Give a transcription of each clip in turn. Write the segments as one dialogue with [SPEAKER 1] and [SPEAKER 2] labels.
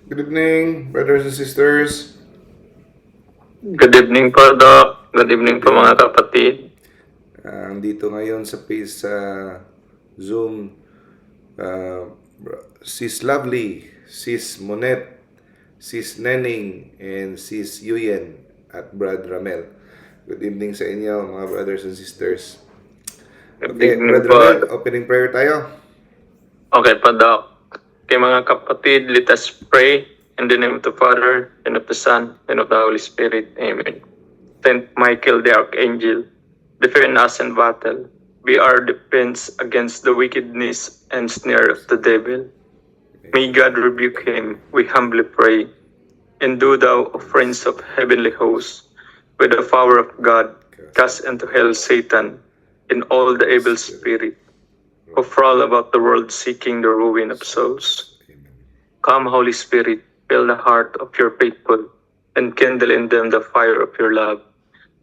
[SPEAKER 1] Good evening, brothers and sisters.
[SPEAKER 2] Good evening po, Doc. Good evening
[SPEAKER 1] Good
[SPEAKER 2] po mga
[SPEAKER 1] evening.
[SPEAKER 2] kapatid.
[SPEAKER 1] Andito ngayon sa Zoom, Sis Lovely, Sis Monet, Sis Nenning, and Sis Yuyen at Brad Ramel. Good evening sa inyo, mga brothers and sisters.
[SPEAKER 2] Good
[SPEAKER 1] Okay,
[SPEAKER 2] evening
[SPEAKER 1] Brad
[SPEAKER 2] po.
[SPEAKER 1] Ramel, opening prayer tayo.
[SPEAKER 2] Okay po, Doc. Okay mga kapatid, let us pray in the name of the Father, and of the Son, and of the Holy Spirit. Amen. Saint Michael the Archangel, defend us in battle. Be our defense against the wickedness and snare of the devil. May God rebuke him, we humbly pray. And do thou, O friends of heavenly hosts, with the power of God, cast into hell Satan and all the evil spirit who prowl about the world seeking the ruin of souls.
[SPEAKER 1] Amen.
[SPEAKER 2] Come, Holy Spirit, fill the heart of your faithful, and kindle in them the fire of your love.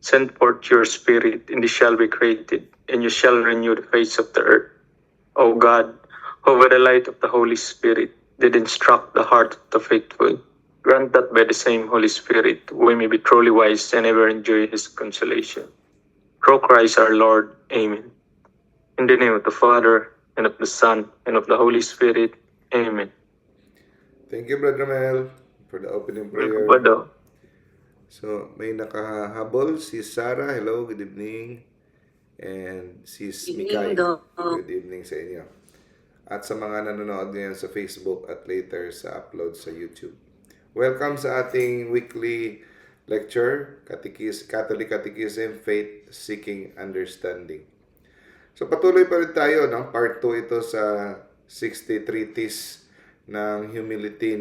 [SPEAKER 2] Send forth your Spirit, and they shall be created, and you shall renew the face of the earth. O God, who by the light of the Holy Spirit did instruct the heart of the faithful, grant that by the same Holy Spirit we may be truly wise and ever enjoy his consolation. Through Christ our Lord. Amen. In the name of the Father, and of the Son, and of the Holy Spirit. Amen.
[SPEAKER 1] Thank you, Brad Ramel, for the opening
[SPEAKER 2] Welcome,
[SPEAKER 1] prayer.
[SPEAKER 2] Pado.
[SPEAKER 1] So, may nakahabol, si Sarah. Hello, good evening. And Sis
[SPEAKER 3] Evening,
[SPEAKER 1] Mikay.
[SPEAKER 3] Doc.
[SPEAKER 1] Good evening sa inyo. At sa mga nanonood ngayon sa Facebook at later sa upload sa YouTube. Welcome sa ating weekly lecture, Catholic Catechism, Faith, Seeking Understanding. So patuloy pa rin tayo, no? Part 2 ito sa 60 Treatise ng Humility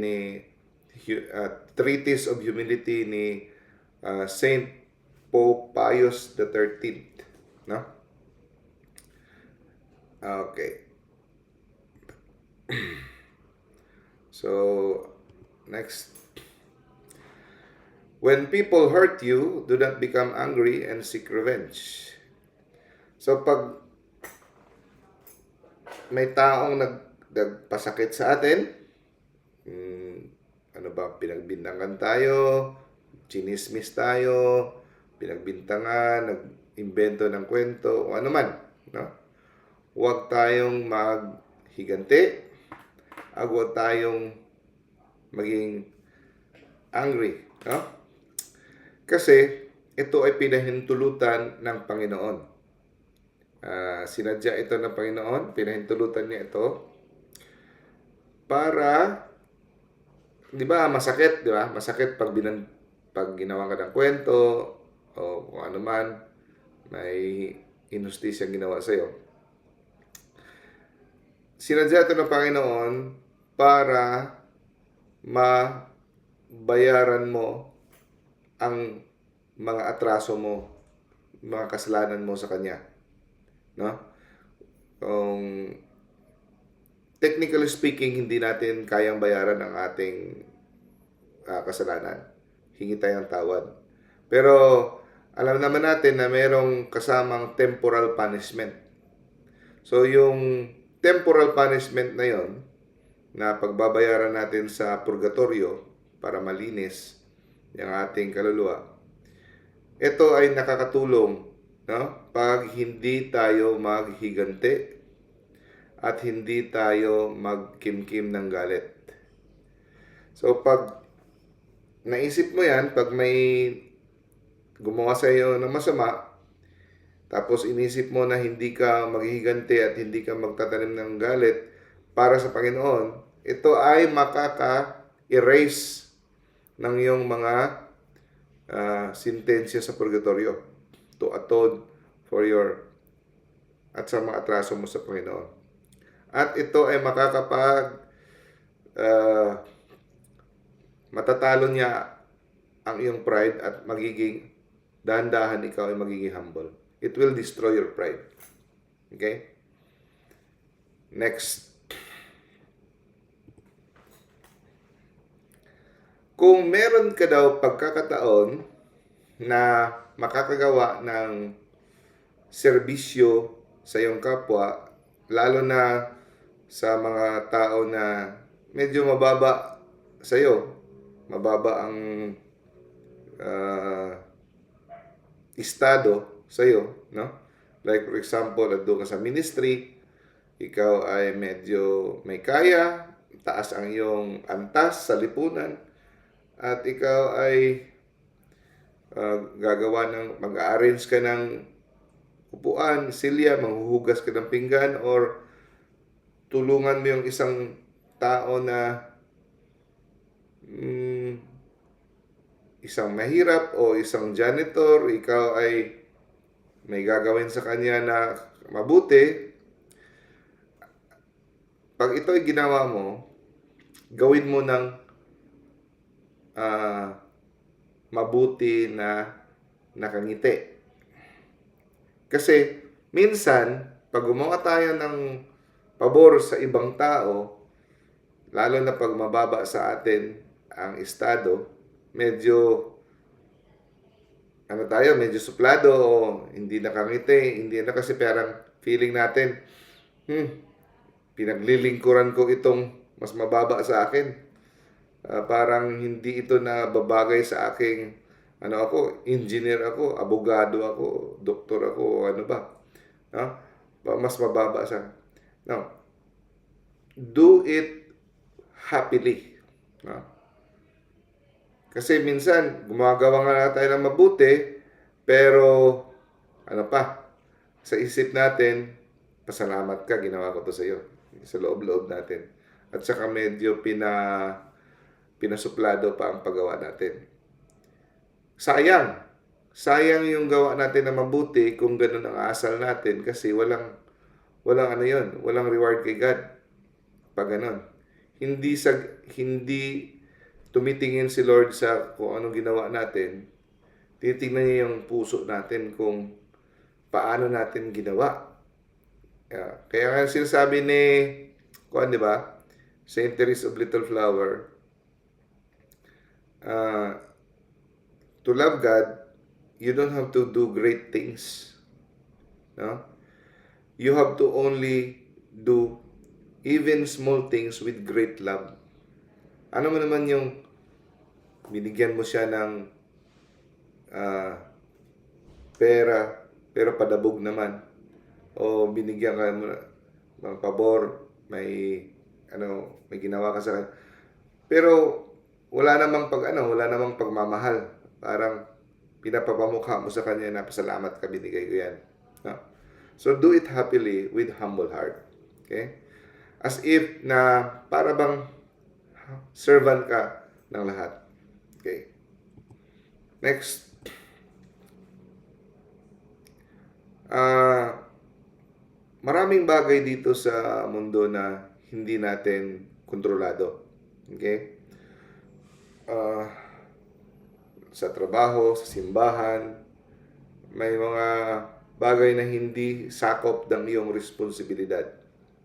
[SPEAKER 1] Treatise of Humility ni Saint Pope Pius XIII. No? Okay. So, next. When people hurt you, do not become angry and seek revenge. So, pag may taong nagpasakit sa atin, ano ba, pinagbintangan tayo, chinismis tayo, pinagbintangan, nag-imbento ng kwento, o ano man, no? Huwag tayong maghiganti, huwag tayong maging angry, no? Kasi ito ay pinahintulutan ng Panginoon. Sinadya ito ng Panginoon, pinahintulutan niya ito para, di ba, masakit, di ba? Masakit pag ginawa ka ng kwento o kung ano man, may inustisya ginawa sa'yo. Sinadya ito ng Panginoon para mabayaran mo ang mga atraso mo, mga kasalanan mo sa Kanya. No? Technically speaking, hindi natin kayang bayaran ang ating kasalanan. Hingi tayo ng tawad. Pero alam naman natin na merong kasamang temporal punishment. So yung temporal punishment na yon, na pagbabayaran natin sa purgatorio para malinis yung ating kaluluwa, ito ay nakakatulong, no? Pag hindi tayo maghiganti at hindi tayo magkimkim ng galit. So pag naisip mo yan, pag may gumawa sa iyo ng masama, tapos inisip mo na hindi ka maghihiganti at hindi ka magtatanim ng galit para sa Panginoon, ito ay makaka-erase ng iyong mga sintensya sa purgatorio to atone for your at sa mga atraso mo sa Panginoon. At ito ay matatalo niya ang iyong pride at magiging dahan-dahan ikaw ay magiging humble. It will destroy your pride. Okay? Next. Kung meron ka daw pagkakataon na makakagawa ng serbisyo sa iyong kapwa, lalo na sa mga tao na medyo mababa sa'yo, mababa ang ah, estado sa'yo, no? Like for example, nandun ka sa ministry, ikaw ay medyo may kaya, taas ang iyong antas sa lipunan, at ikaw ay mag-arrange ka ng upuan, silya, manghuhugas ka ng pinggan, or tulungan mo yung isang tao na isang mahirap o isang janitor, ikaw ay may gagawin sa kanya na mabuti. Pag ito ay ginawa mo, gawin mo ng mabuti na nakangiti. Kasi minsan, pag gumawa tayo ng pabor sa ibang tao, lalo na pag mababa sa atin ang estado, medyo medyo suplado o hindi nakangiti, hindi na, kasi parang feeling natin, pinaglilingkuran ko itong mas mababa sa akin. Parang hindi ito na babagay sa aking, ako, engineer ako, abogado ako, doktor ako, ano ba? No? Mas mababa sa. No. Do it happily. No? Kasi minsan, gumagawa nga tayo ng mabuti, pero, sa isip natin, pasalamat ka, ginawa ko to sa iyo. Sa loob-loob natin. At saka medyo pinasuplado pa ang paggawa natin. Sayang. Sayang yung gawa natin na mabuti kung ganun ang asal natin, kasi walang walang reward kay God pag ganun. Hindi tumitingin si Lord sa kung anong ginawa natin. Titingnan niya yung puso natin kung paano natin ginawa. Kaya nga sinasabi ni di ba? Saint Teresa of Little Flower, to love God, you don't have to do great things. No? You have to only do even small things with great love. Ano mo naman yung binigyan mo siya ng pera, pero padabog naman. O binigyan ka mo ng pabor, may ginawa ka sa kanya. Pero wala namang pagmamahal. Parang pinapapamukha mo sa kanya na pasalamat ka, binigay ko yan. No? So do it happily with humble heart. Okay? As if na para bang servant ka ng lahat. Okay. Next. Maraming bagay dito sa mundo na hindi natin kontrolado. Okay? Sa trabaho, sa simbahan, may mga bagay na hindi sakop ng iyong responsibilidad.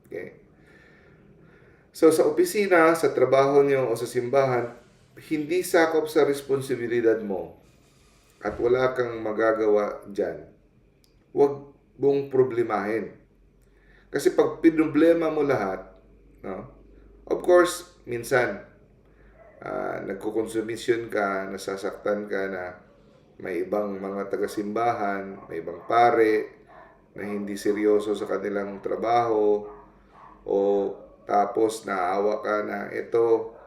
[SPEAKER 1] Okay? So, sa opisina, sa trabaho niyo o sa simbahan, hindi sakop sa responsibilidad mo at wala kang magagawa dyan, huwag mong problemahin. Kasi pag pinroblema mo lahat, no? Of course, minsan, nagkukonsumisyon ka, nasasaktan ka na may ibang mga taga-simbahan, may ibang pare na hindi seryoso sa kanilang trabaho, o tapos naawa ka na ito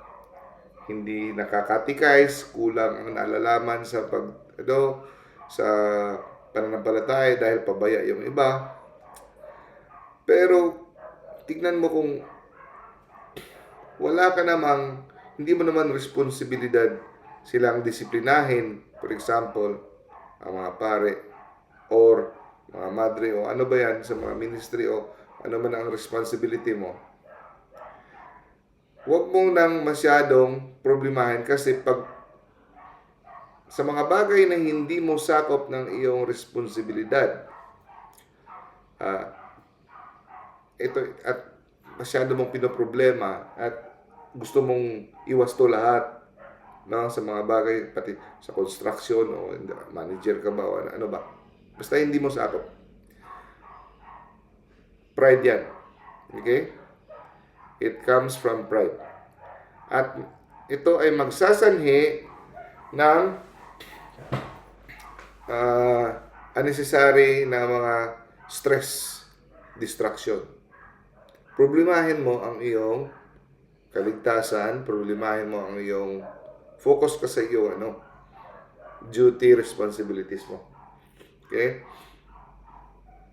[SPEAKER 1] hindi nakakatikais, kulang ang nalalaman sa sa pananampalataya dahil pabaya yung iba. Pero tignan mo kung hindi mo naman responsibilidad silang disiplinahin, for example, ang mga pare or mga madre o ano ba yan sa mga ministry o ano man ang responsibility mo. Huwag mong nang masyadong problemahin, kasi pag sa mga bagay na hindi mo sakop ng iyong responsibilidad, ito at masyado mong pinoproblema at gusto mong iwasto lahat, no, sa mga bagay, pati sa construction o manager ka ba o ano ba, basta hindi mo sakop. Pride yan. Okay? It comes from pride. At ito ay magsasanhi ng unnecessary na mga stress, distraction. Problemahin mo ang iyong kaligtasan, problemahin mo ang iyong focus ka sa iyong duty, responsibilities mo. Okay?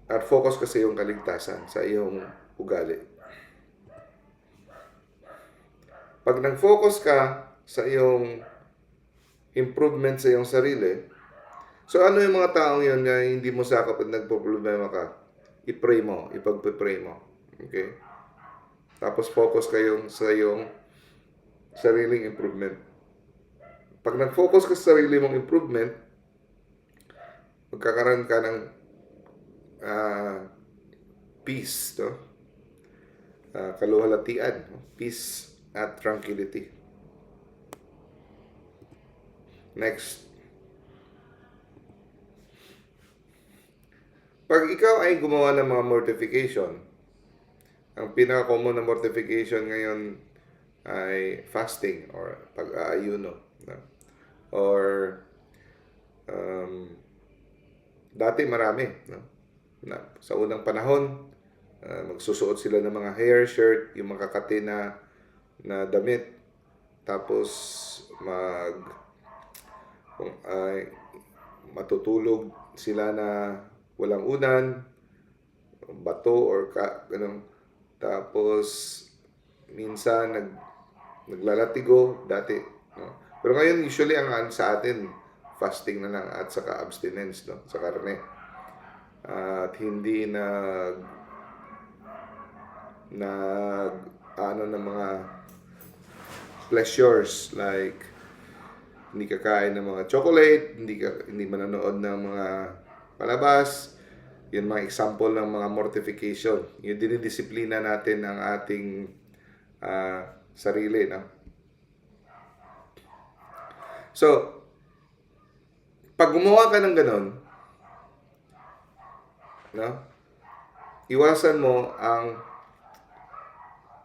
[SPEAKER 1] At focus ka sa iyong kaligtasan, sa iyong ugali. Pag nag-focus ka sa iyong improvement sa iyong sarili, so ano yung mga taong yun na hindi mo sakap at nagpo-problema ka? I-pray mo, ipagpe-pray mo. Okay? Tapos focus kayong sa iyong sariling improvement. Pag nag-focus ka sa sarili mong improvement, magkakaroon ka ng peace, no? Kaluhalatian, no? Peace at tranquility. Next. Pag ikaw ay gumawa ng mga mortification, ang pinaka-common na mortification ngayon ay fasting or pag-aayuno. No? Or dati marami. No? Sa unang panahon, magsusuot sila ng mga hair shirt, yung mga kakati na damit. Tapos matutulog sila na walang unan, bato or ganun. Tapos minsan naglalatigo dati, no? Pero ngayon usually ang sa atin fasting na lang at saka abstinence, no, sa karne. At hindi ng mga pleasures like hindi kakain ng mga chocolate, hindi manonood ng mga palabas. Yun mga example ng mga mortification. Yung dinidisiplina natin ang ating sarili, no? So, pag gumawa ka ng ganun, no? Iwasan mo ang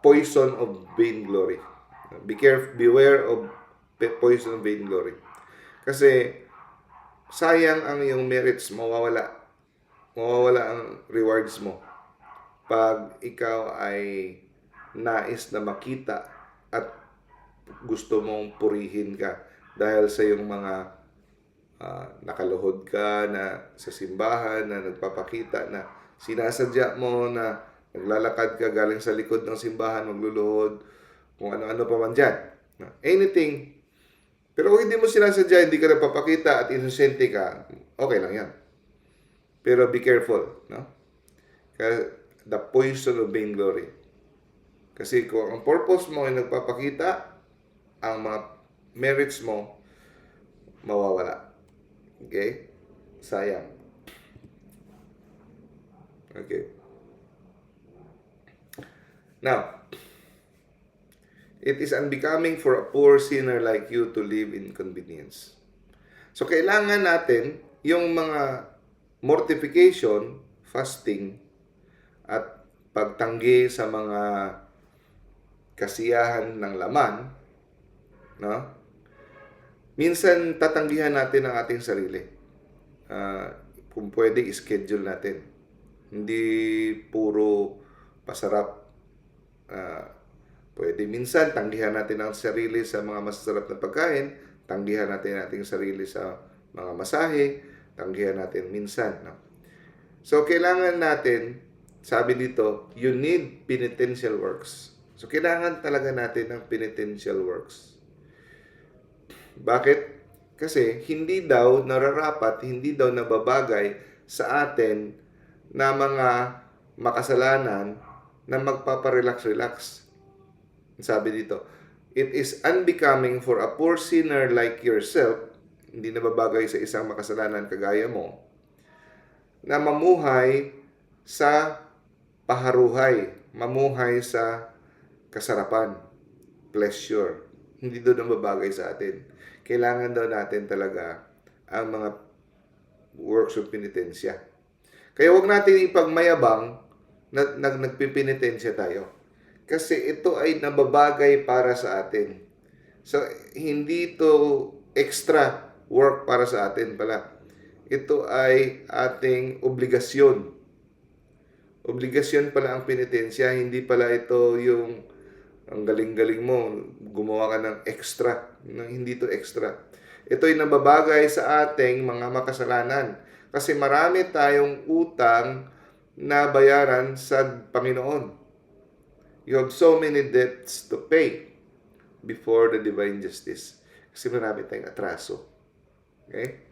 [SPEAKER 1] poison of vainglory. Beware of poison of vainglory. Kasi sayang ang iyong merits, mawawala ang rewards mo pag ikaw ay nais na makita at gusto mong purihin ka dahil sa iyong mga nakaluhod ka na sa simbahan na nagpapakita na sinasadya mo na naglalakad ka galing sa likod ng simbahan, magluluhod, kung ano-ano pa man dyan. Anything. Pero kung hindi mo sinasadya, hindi ka nagpapakita at inosente ka, okay lang yan. Pero be careful, no? The poison of vainglory. Kasi kung ang purpose mo ay nagpapakita, ang mga merits mo mawawala. Okay? Sayang. Okay. Now, it is unbecoming for a poor sinner like you to live in convenience. So, kailangan natin yung mga mortification, fasting, at pagtanggi sa mga kasiyahan ng laman, no? Minsan tatanggihan natin ang ating sarili. Kung pwede, schedule natin. Hindi puro pasarap. Pwede minsan tanggihan natin ang sarili sa mga masasarap na pagkain, tanggihan natin ating sarili sa mga masahe, tanggihan natin minsan, no? So kailangan natin, sabi dito, you need penitential works. So kailangan talaga natin ng penitential works. Bakit? Kasi hindi daw nararapat, hindi daw nababagay sa atin na mga makasalanan na magpaparelax-relax. Sabi dito, it is unbecoming for a poor sinner like yourself, hindi nababagay sa isang makasalanan kagaya mo, na mamuhay sa paharuhay, mamuhay sa kasarapan, pleasure. Hindi doon nababagay sa atin. Kailangan daw natin talaga ang mga works of penitensya. Kaya huwag natin ipagmayabang na nagpipinitensya tayo. Kasi ito ay nababagay para sa atin. So, hindi to extra work para sa atin pala. Ito ay ating obligasyon. Obligasyon pala ang penitensya, hindi pala ito yung ang galing-galing mo, gumawa ka ng extra. Hindi to extra. Ito'y nababagay sa ating mga makasalanan. Kasi marami tayong utang na bayaran sa Panginoon. You have so many debts to pay before the divine justice. Kasi marami tayong atraso. Okay?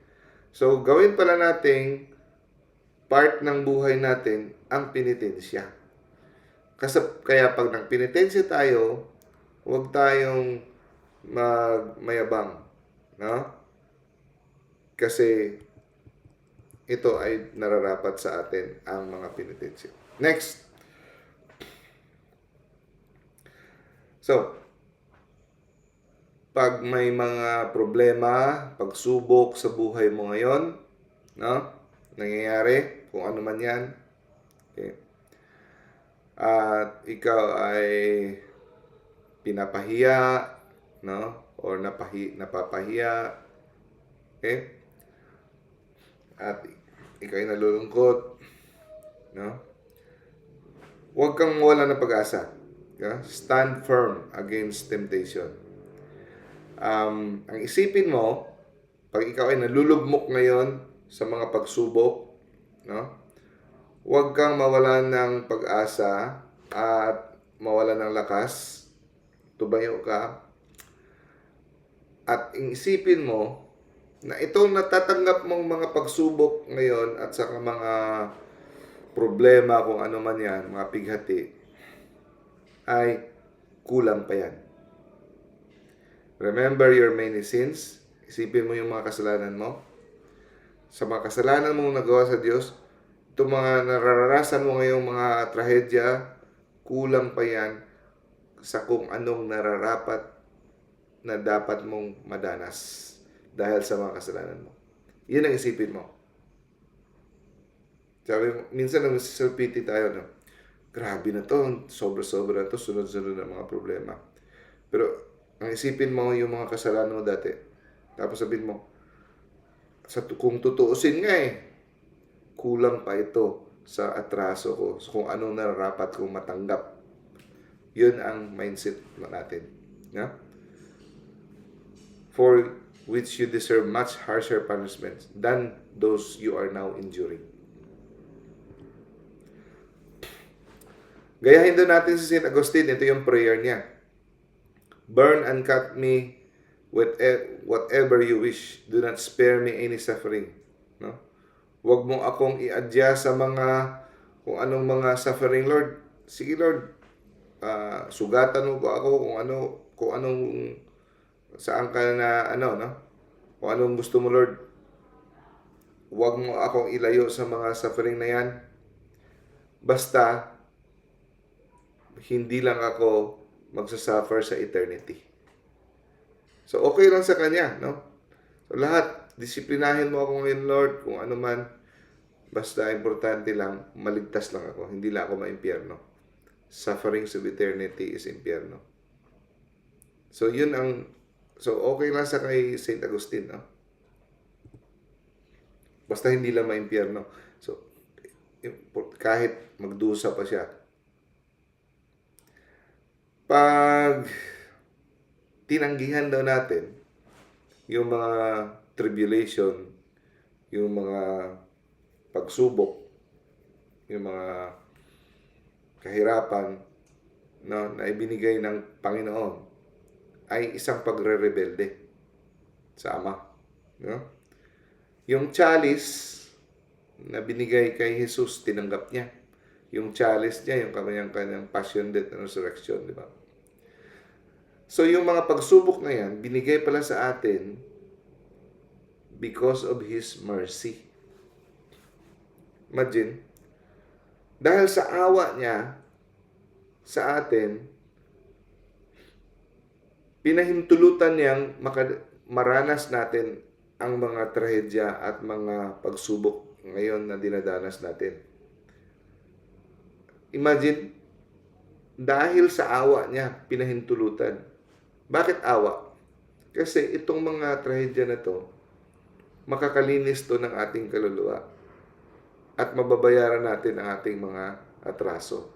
[SPEAKER 1] So, gawin pala nating part ng buhay natin ang penitensya. Kaya pag nagpenitensya tayo, huwag tayong mayabang. No? Kasi ito ay nararapat sa atin ang mga penitensya. Next. So, pag may mga problema, pagsubok sa buhay mo ngayon, no? Nangyayari, kung ano man yan, okay? At ikaw ay pinapahiya, no? Or napapahiya, okay? At ikaw ay nalulungkot, no? Huwag kang mawala ng pag-asa. Yeah? Stand firm against temptation. Ang isipin mo, pag ikaw ay nalulugmok ngayon sa mga pagsubok, no? Huwag kang mawalan ng pag-asa at mawalan ng lakas. Tumayo ka. At isipin mo na itong natatanggap mong mga pagsubok ngayon at saka mga problema kung ano man yan, mga pighati, ay kulang pa yan. Remember your many sins. Isipin mo yung mga kasalanan mo. Sa mga kasalanan mong nagawa sa Diyos, itong mga nararanasan mo ngayong mga trahedya, kulang pa yan sa kung anong nararapat na dapat mong madanas dahil sa mga kasalanan mo. Yun ang isipin mo. Sabi mo, minsan nag-self-pity tayo, no? Grabe na to, sobra-sobra na to, sunod-sunod na mga problema. Pero ang isipin mo yung mga kasalanan mo dati. Tapos sabihin mo, kung tutuusin nga kulang pa ito sa atraso ko, so kung anong nararapat kong matanggap. Yun ang mindset natin. Yeah? For which you deserve much harsher punishments than those you are now enduring. Gayahin doon natin si St. Augustine. Ito yung prayer niya. Burn and cut me with whatever you wish. Do not spare me any suffering. No? Huwag mo akong i-adya sa mga kung anong mga suffering, Lord. Sige, Lord. Sugatan mo ba ako kung anong saan ka na no? Kung anong gusto mo, Lord. Huwag mo akong ilayo sa mga suffering na yan. Basta hindi lang ako magsasuffer sa eternity. So, okay lang sa Kanya, no? So, lahat, disiplinahin mo ako ngayon, Lord, kung ano man. Basta, importante lang, maligtas lang ako. Hindi lang ako maimpyerno. Sufferings of eternity is impyerno. So, okay lang sa kay St. Augustine, no? Basta hindi lang maimpyerno. So, kahit magdusa pa siya. Pag tinanggihan daw natin yung mga tribulation, yung mga pagsubok, yung mga kahirapan na ibinigay ng Panginoon, ay isang pagre-rebelde sa Ama. No? Yung chalice na binigay kay Jesus, tinanggap niya. Yung chalice niya, yung kanyang passion, death, and resurrection, di ba? So, yung mga pagsubok na yan, binigay pala sa atin because of His mercy. Imagine, dahil sa awa niya sa atin, pinahintulutan niyang maranas natin ang mga trahedya at mga pagsubok ngayon na dinadanas natin. Imagine, dahil sa awa niya, pinahintulutan. Bakit awa? Kasi itong mga trahedya na to, makakalinis to ng ating kaluluwa at mababayaran natin ang ating mga atraso.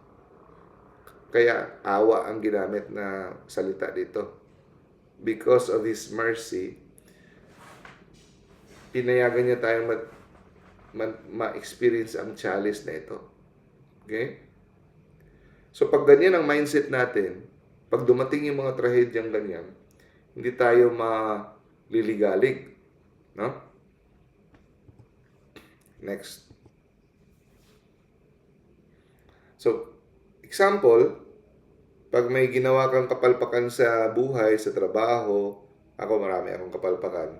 [SPEAKER 1] Kaya awa ang ginamit na salita dito. Because of His mercy, pinayagan niya tayong ma-experience ang chalice na ito. Okay? So pag ganyan ang mindset natin, pag dumating yung mga trahedyang ganyan, hindi tayo maliligalig. No? Next. So, example, pag may ginawa kang kapalpakan sa buhay, sa trabaho, ako marami akong kapalpakan.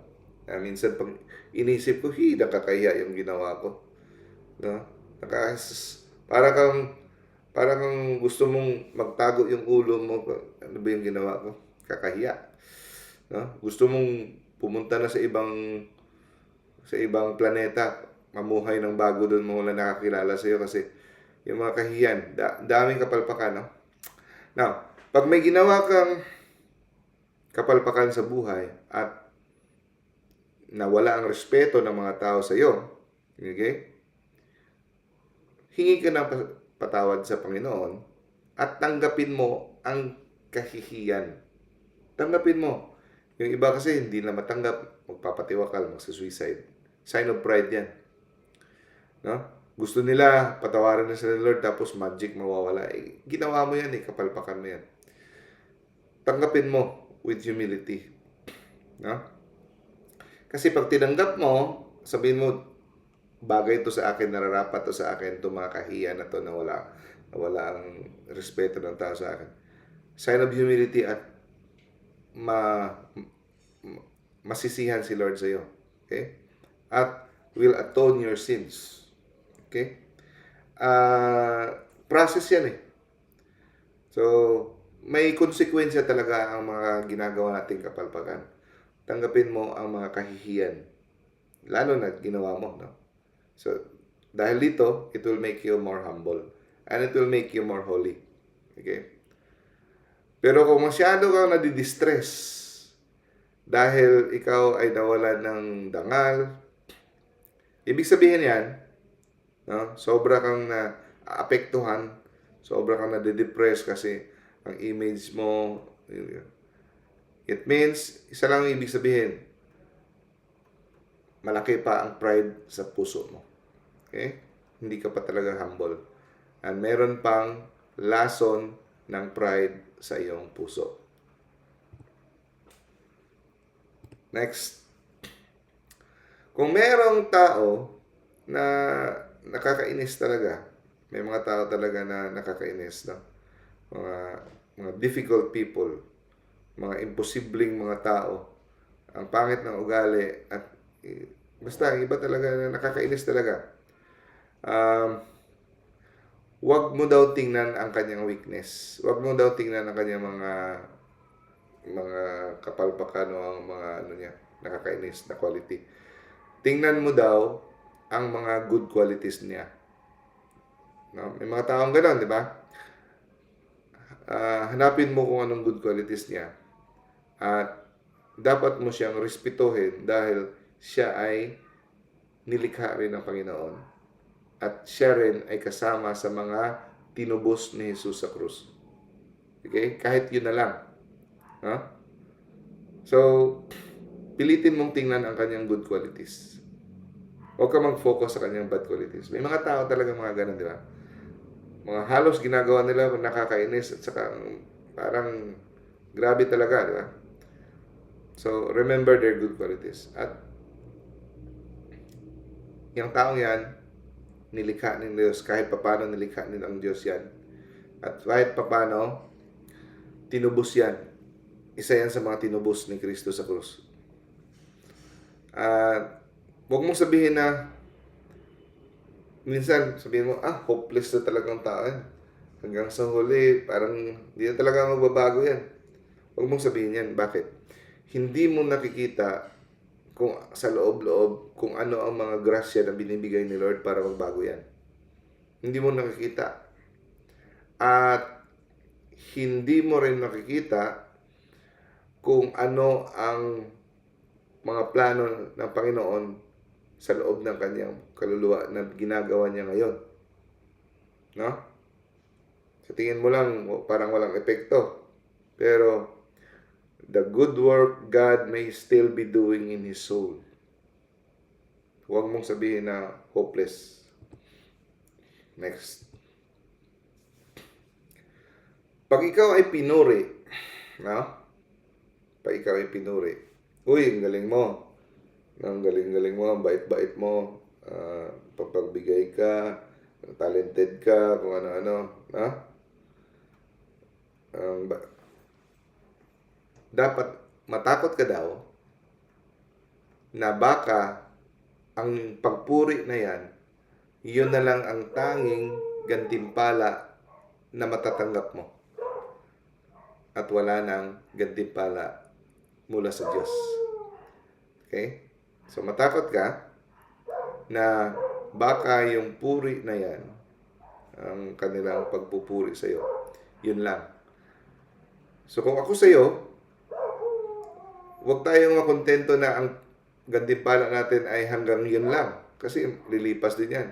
[SPEAKER 1] Minsan pag inisip ko, nakakahiya yung ginawa ko. No? Para kang gusto mong magtago yung ulo mo. Ano ba yung ginawa ko? Kakahiya. No? Gusto mong pumunta na sa ibang planeta, mamuhay ng bago doon mo wala nakakilala sa iyo kasi yung mga kahiyan, daming kapalpakan, no? Now, pag may ginawa kang kapalpakan sa buhay at nawala ang respeto ng mga tao sa iyo, okay? Hingi ka ng patawad sa Panginoon at tanggapin mo ang kahihiyan. Tanggapin mo. Yung iba kasi hindi na matanggap, magpapatiwakal, magsa-suicide. Sign of pride yan. No? Gusto nila patawarin na sila ng Lord tapos magic mawawala. Ginawa mo yan, kapalpakan mo yan. Tanggapin mo with humility. No? Kasi pag tinanggap mo, sabihin mo, bagay ito sa akin, nararapat ito sa akin, ito mga kahiyan na ito na wala ang respeto ng tao sa akin. Sign of humility at masisihan si Lord sa iyo. Okay? At will atone your sins. Okay? Process yan eh. So, may konsekwensya talaga ang mga ginagawa nating kapalpakan. Tanggapin mo ang mga kahihiyan. Lalo na ginawa mo, no? So, dahil dito, it will make you more humble. And it will make you more holy. Okay? Pero kung masyado kang nadidistress dahil ikaw ay nawalan ng dangal, ibig sabihin yan, no? Sobra kang naapektuhan, sobra kang nade-depress kasi ang image mo, it means, isa lang ibig sabihin, malaki pa ang pride sa puso mo. Okay? Hindi ka pa talaga humble. And meron pang lason ng pride sa iyong puso. Next. Kung merong tao na nakakainis talaga, may mga tao talaga na nakakainis, no? Mga difficult people, mga imposibleng mga tao, ang pangit ng ugali, at basta iba talaga na nakakainis talaga. Wag mo daw tingnan ang kanyang weakness. Wag mo daw tingnan ang kanyang mga kapalpakan o ang mga nakakainis na quality. Tingnan mo daw ang mga good qualities niya. No? May mga taong gano'n, di ba? Hanapin mo kung anong good qualities niya. At dapat mo siyang respetuhin dahil siya ay nilikha rin ng Panginoon. At siya rin ay kasama sa mga tinubos ni Jesus sa krus. Okay? Kahit yun na lang. Huh? So, pilitin mong tingnan ang kanyang good qualities. Huwag ka mag-focus sa kanyang bad qualities. May mga tao talaga mga ganun, di ba? Mga halos ginagawa nila nakakainis at saka parang grabe talaga, di ba? So, remember their good qualities. At yung taong yan, nilikha ng Diyos. Kahit papano nilikha ng Diyos yan. At kahit papano, tinubos yan. Isa yan sa mga tinubos ni Kristo sa krus. At huwag mong sabihin na minsan sabihin mo, hopeless na talagang tao yan. Hanggang sa huli, parang hindi na talaga magbabago yan. Huwag mong sabihin yan. Bakit? Hindi mo nakikita kung sa loob-loob kung ano ang mga grasya na binibigay ni Lord para magbago yan. Hindi mo nakikita. At hindi mo rin nakikita kung ano ang mga plano ng Panginoon sa loob ng kanyang kaluluwa na ginagawa niya ngayon. No? Sa tingin mo lang, parang walang epekto. Pero, the good work God may still be doing in His soul. Huwag mong sabihin na hopeless. Next. Pag ikaw ay pinuri, no? Pag ikaw ay pinuri, uy, ang galing mo. Ang galing-galing mo, ang bait-bait mo, papagbigay ka, talented ka, kung ano-ano, no? Dapat matakot ka daw na baka ang pagpuri na yan, yun na lang ang tanging gantimpala na matatanggap mo. At wala nang gantimpala mula sa Diyos. Okay? So matakot ka na baka yung puri na yan, ang kanilang pagpupuri sa iyo, yun lang. So kung ako sa iyo, huwag tayong makontento na ang gantimpala natin ay hanggang yun lang. Kasi lilipas din yan.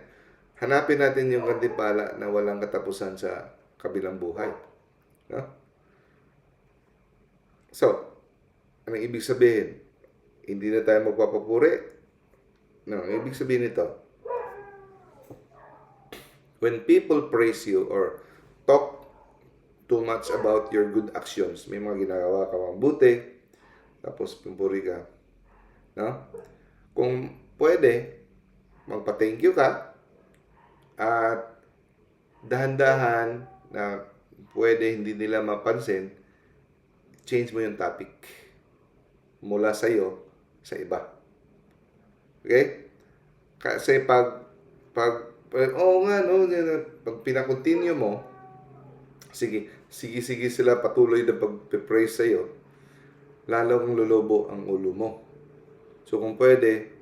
[SPEAKER 1] Hanapin natin yung gantimpala na walang katapusan sa kabilang buhay. No? So, anong ibig sabihin? Hindi na tayo magpapapuri? No, ang ibig sabihin nito, when people praise you or talk too much about your good actions, may mga ginagawa ka mabuti, tapos pimpuri ka, no? Kung pwede, magpa-thank you ka, at dahan-dahan na pwede hindi nila mapansin, change mo yung topic mula sa iyo sa iba. Okay? Kasi pag oo nga, no, pag pinakontinue mo, sige sila patuloy na pag-praise sa iyo, lalong lulubo ang ulo mo. So kung pwede,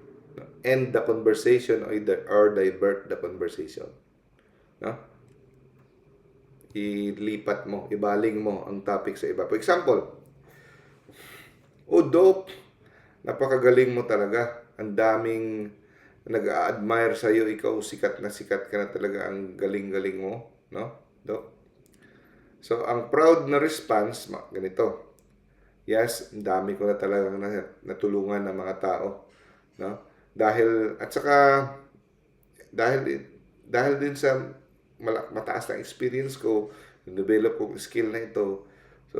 [SPEAKER 1] end the conversation or divert the conversation. No? Ilipat mo, ibaling mo ang topic sa iba. For example, Doc, napakagaling mo talaga. Ang daming nag-a-admire sa iyo. Ikaw, sikat na talaga. Ang galing-galing mo. No, Doc? So, ang proud na response, ganito. Yes, ang dami ko na talagang natulungan ng mga tao. No? Dahil din sa mataas na experience ko, develop ko skill na ito. So,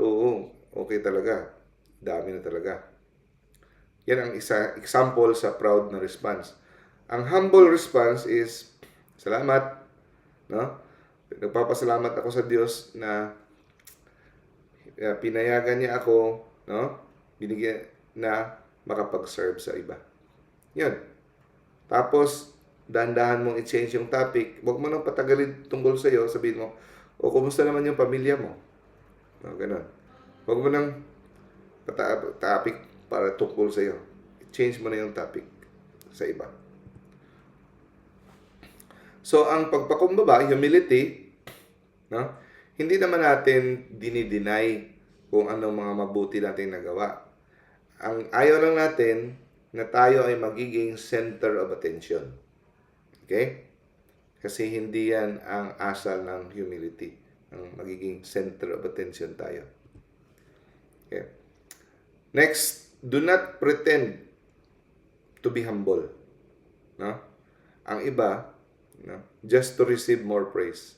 [SPEAKER 1] okay talaga. Dami na talaga. Yan ang example sa proud na response. Ang humble response is, salamat. No? Nagpapasalamat ako sa Diyos na pinayagan niya ako, no? Binigyan na makapag-serve sa iba. Yan. Tapos, dahan-dahan mong i-change yung topic. Huwag mo nang patagalin tungkol sa iyo. Sabihin mo, kumusta naman yung pamilya mo? No, ganun. Huwag mo nang topic para tungkol sa iyo. Change mo na yung topic sa iba. So, ang pagpakumbaba, humility, no? Hindi naman natin dinideny kung anong mga mabuti natin nagawa. Ang ayaw lang natin na tayo ay magiging center of attention. Okay? Kasi hindi yan ang asal ng humility. Ang magiging center of attention tayo. Okay? Next, do not pretend to be humble. No? Ang iba, no, just to receive more praise.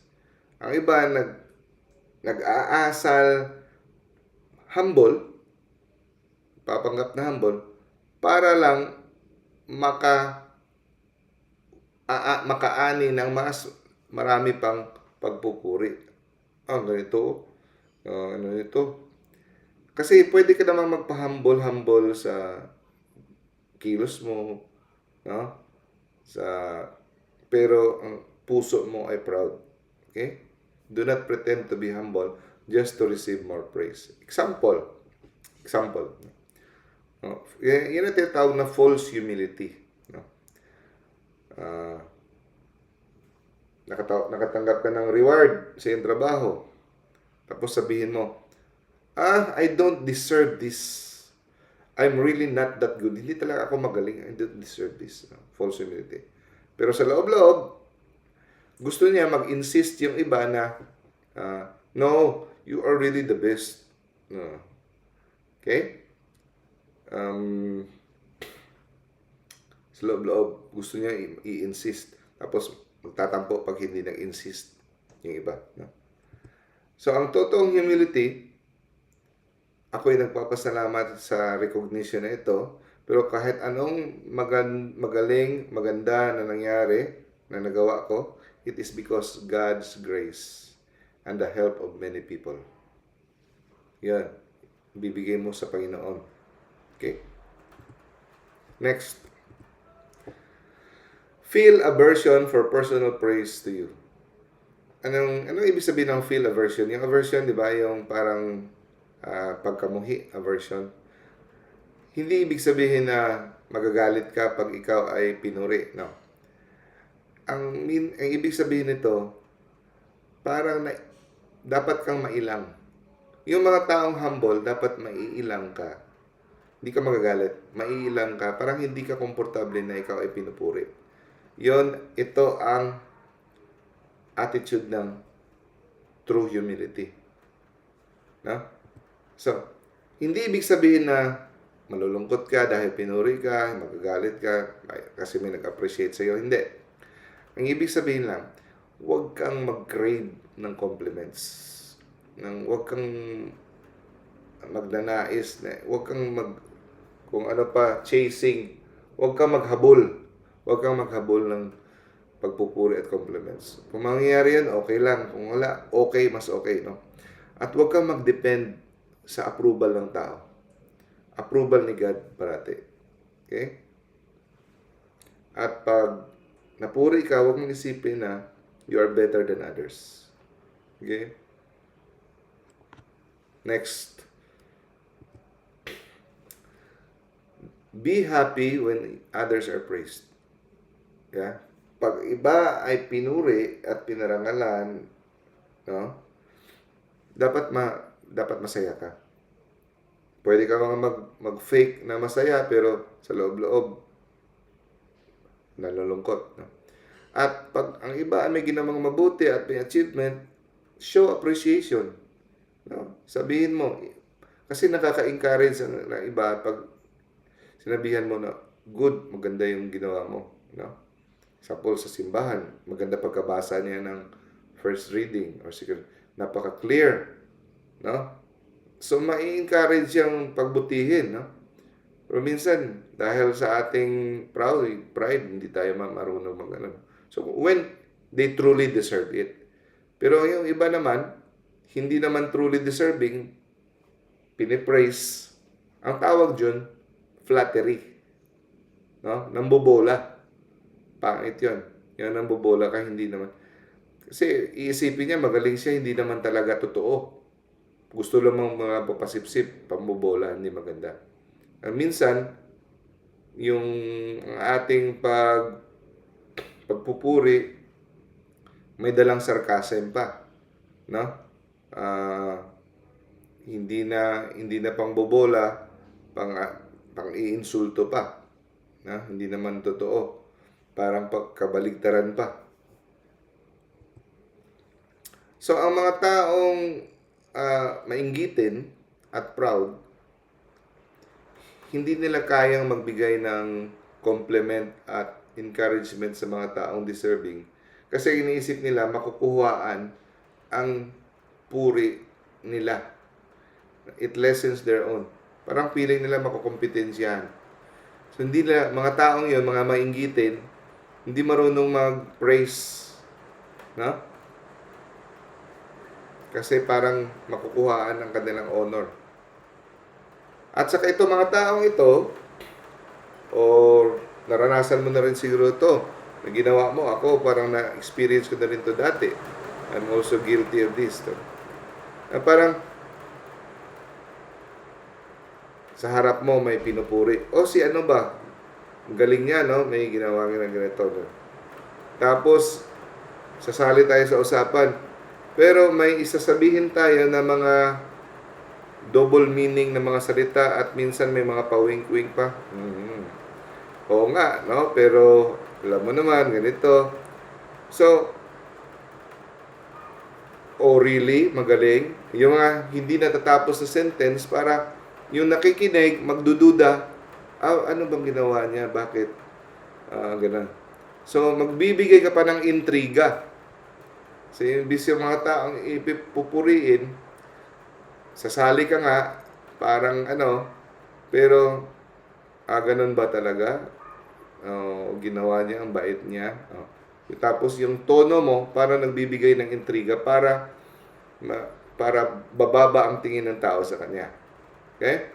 [SPEAKER 1] Ang iba, nag-aasal humble, papanggap na humble, para lang makaani ng mas marami pang pagpupuri. Ganito. Ano ito? Kasi pwede ka namang magpa-humble sa kilos mo, no? Pero ang puso mo ay proud. Okay? Do not pretend to be humble just to receive more praise. Example. No? Yan ang tinatawag na false humility. No? Nakatanggap ka ng reward sa iyong trabaho. Tapos sabihin mo, I don't deserve this. I'm really not that good. Hindi talaga ako magaling. I don't deserve this. False humility. Pero sa loob-loob, gusto niya mag-insist yung iba na, no, you are really the best. Okay? Sa loob-loob, gusto niya i-insist. Tapos, magtatampo pag hindi nag-insist yung iba. No? So, ang totoong humility, ako'y nagpapasalamat sa recognition na ito. Pero kahit anong magaling, maganda na nangyari, na nagawa ko, it is because God's grace and the help of many people. Yan. Bibigay mo sa Panginoon. Okay. Next. Feel aversion for personal praise to you. Anong ibig sabihin ng feel aversion? Yung aversion, di ba, yung parang pagkamuhi, aversion. Hindi ibig sabihin na magagalit ka pag ikaw ay pinuri. No. Ang ibig sabihin nito, parang dapat kang mailang. Yung mga taong humble, dapat maiilang ka. Hindi ka magagalit. Maiilang ka. Parang hindi ka komportable na ikaw ay pinupuri. Ito ang attitude ng true humility. No? So, hindi ibig sabihin na malulungkot ka dahil pinuri ka, magagalit ka, kasi may nag-appreciate sa'yo. Hindi. Ang ibig sabihin lang, huwag kang mag-crave ng compliments. Huwag kang magnanais, huwag kang chasing. Huwag kang maghabol. Huwag kang maghabol ng pagpupuri at compliments. Kung mangyayari yan, okay lang. Kung wala, okay, mas okay, no? At huwag kang mag-depend sa approval ng tao. Approval ni God parati. Okay? At pag napuri ka, huwag mong isipin na you are better than others. Okay? Next. Be happy when others are praised. Yeah? Pag iba ay pinuri at pinarangalan, no? Dapat masaya ka. Pwede ka mag-fake na masaya pero sa loob-loob nalulungkot. No? At pag ang iba ay may ginawang mabuti at may achievement, show appreciation. No? Sabihin mo, kasi nakaka-encourage ng iba pag sinabihan mo na good, maganda yung ginawa mo. No? Example, sa simbahan, maganda pagkabasa niya ng first reading or second, napaka-clear. No? So, ma-encourage yung pagbutihin, no? Pero minsan, dahil sa ating pride, hindi tayo marunong mag-ano. So, when they truly deserve it. Pero yung iba naman, hindi naman truly deserving, pinipraise. Ang tawag dyan, flattery. No? Nambobola. Pangit yun. Yan, nambobola ka, hindi naman. Kasi, iisipin niya, magaling siya, hindi naman talaga totoo. Gusto lamang mga papasipsip, pambobola, hindi maganda. Minsan, yung ating pagpupuri, may dalang sarcasm pa. No? Hindi na pangbobola, pang-iinsulto pa. No? Hindi naman totoo. Parang kabaligtaran pa. So, ang mga taong mainggitin at proud, hindi nila kayang magbigay ng compliment at encouragement sa mga taong deserving. Kasi iniisip nila makukuhaan ang puri nila. It lessens their own. Parang feeling nila makukompetensyahan. So, hindi nila, mga taong yun, mga mainggitin, hindi marunong mag-praise. No? Kasi parang makukuhaan ang kanilang honor. At saka ito, mga taong ito, or naranasan mo na rin siguro ito, na ginawa mo, ako parang na-experience ko na rin ito dati. I'm also guilty of this. Na parang, sa harap mo may pinupuri. O si ano ba? Galing niya, no? May ginawa nga ng ganito. No? Tapos, sasali tayo sa usapan. Pero may isasabihin tayo na mga double meaning ng mga salita at minsan may mga pawink-wink pa. Oo nga, no? Pero alam mo naman, ganito. So, oh really, magaling. Yung mga hindi natatapos na sentence para yung nakikinig, magdududa, ano bang ginawa niya? Bakit? Ganun. So, magbibigay ka pa ng intriga. So, imbis yung mga taong ipupuriin, sasali ka nga, parang ano, pero, ganun ba talaga? Ginawa niya, ang bait niya. Tapos yung tono mo, para nagbibigay ng intriga, para bababa ang tingin ng tao sa kanya. Okay?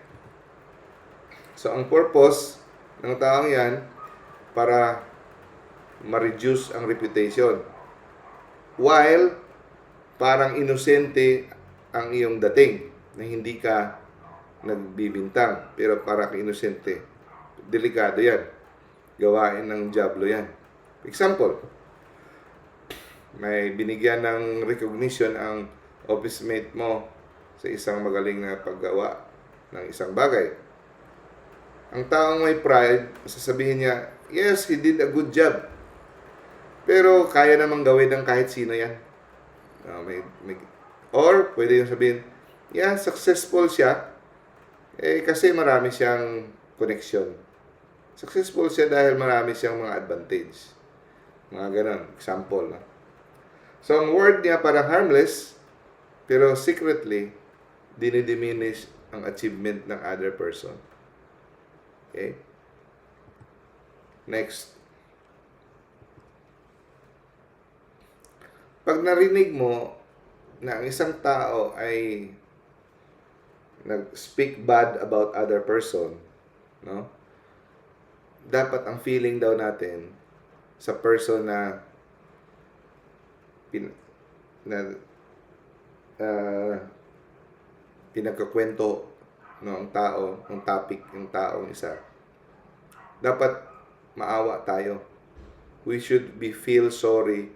[SPEAKER 1] So, ang purpose ng taong yan, para ma-reduce ang reputation. While, parang inosente ang iyong dating, na hindi ka nagbibintang, pero parang inosente. Delikado yan. Gawain ng diablo yan. Example, may binigyan ng recognition ang office mate mo sa isang magaling na paggawa ng isang bagay. Ang taong may pride, sasabihin niya, yes, he did a good job. Pero kaya namang gawin ng kahit sino yan. Or, pwede yung sabihin, yeah, successful siya. Kasi marami siyang connection. Successful siya dahil marami siyang mga advantage. Mga ganon. Example. No? So, ang word niya parang harmless, pero secretly, dinidiminish ang achievement ng other person. Okay? Next. Pag narinig mo na ang isang tao ay nag-speak bad about other person, no? Dapat ang feeling daw natin sa person na pinagkakwento ng tao, ng topic, yung taong isa. Dapat maawa tayo. We should feel sorry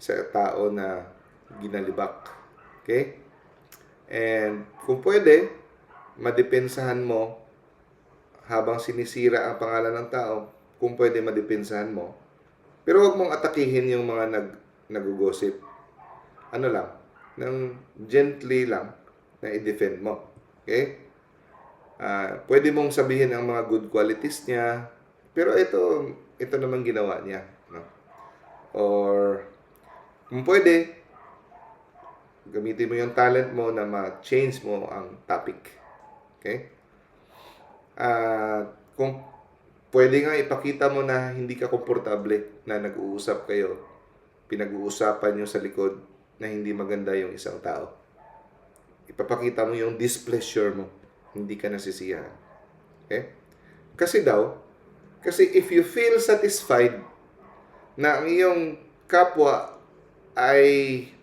[SPEAKER 1] sa tao na ginalibak. Okay? And kung pwede, madepensahan mo habang sinisira ang pangalan ng tao, kung pwede madepensahan mo. Pero huwag mong atakihin yung mga nag-gossip. Ano lang, nang gently lang na i-defend mo. Okay? Pwede mong sabihin ang mga good qualities niya, pero ito naman ginawa niya. No? Or, kung pwede, gamitin mo yung talent mo na ma-change mo ang topic. Okay? Kung pwede nga ipakita mo na hindi ka komportable na nag-uusap kayo, pinag-uusapan nyo sa likod na hindi maganda yung isang tao. Ipapakita mo yung displeasure mo, hindi ka nasisiyahan. Okay? Kasi if you feel satisfied na ang iyong kapwa ay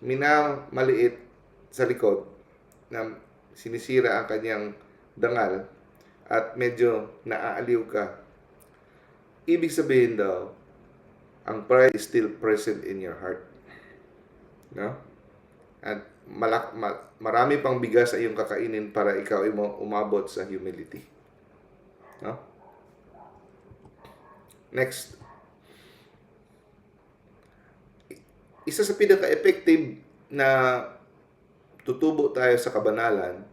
[SPEAKER 1] minamaliit sa likod, na sinisira ang kanyang dangal, at medyo naaaliw ka, ibig sabihin daw, ang pride is still present in your heart. No? At marami pang bigas sa iyong kakainin para ikaw ay umabot sa humility. No? Next. Isa sa pinaka-effective na tutubo tayo sa kabanalan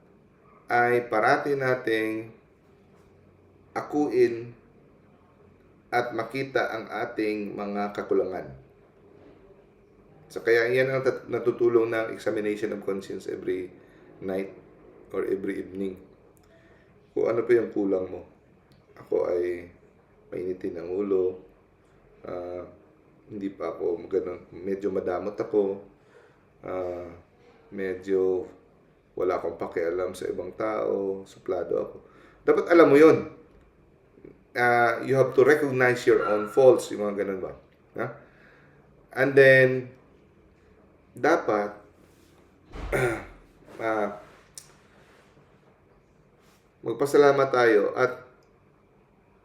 [SPEAKER 1] ay parati nating akuin at makita ang ating mga kakulangan. So kaya yan ang natutulong ng examination of conscience every night or every evening. Kung ano pa yung kulang mo. Ako ay mainitin ang ulo, hindi pa ako ganun, medyo madamot ako, medyo wala akong pakialam sa ibang tao, suplado ako. Dapat alam mo yun. You have to recognize your own faults, yung mga ganun ba? And then, dapat, magpasalamat tayo at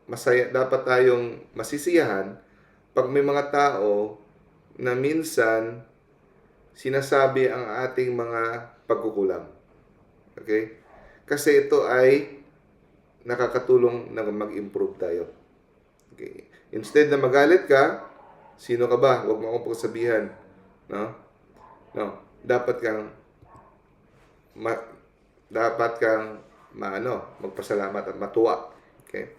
[SPEAKER 1] masaya, dapat tayong masisiyahan pag may mga tao na minsan sinasabi ang ating mga pagkukulang. Okay? Kasi ito ay nakakatulong na mag-improve tayo. Okay. Instead na magalit ka, sino ka ba? Huwag mo akong pagsabihan. No? No. Ma- dapat kang magpasalamat at matuwa. Okay?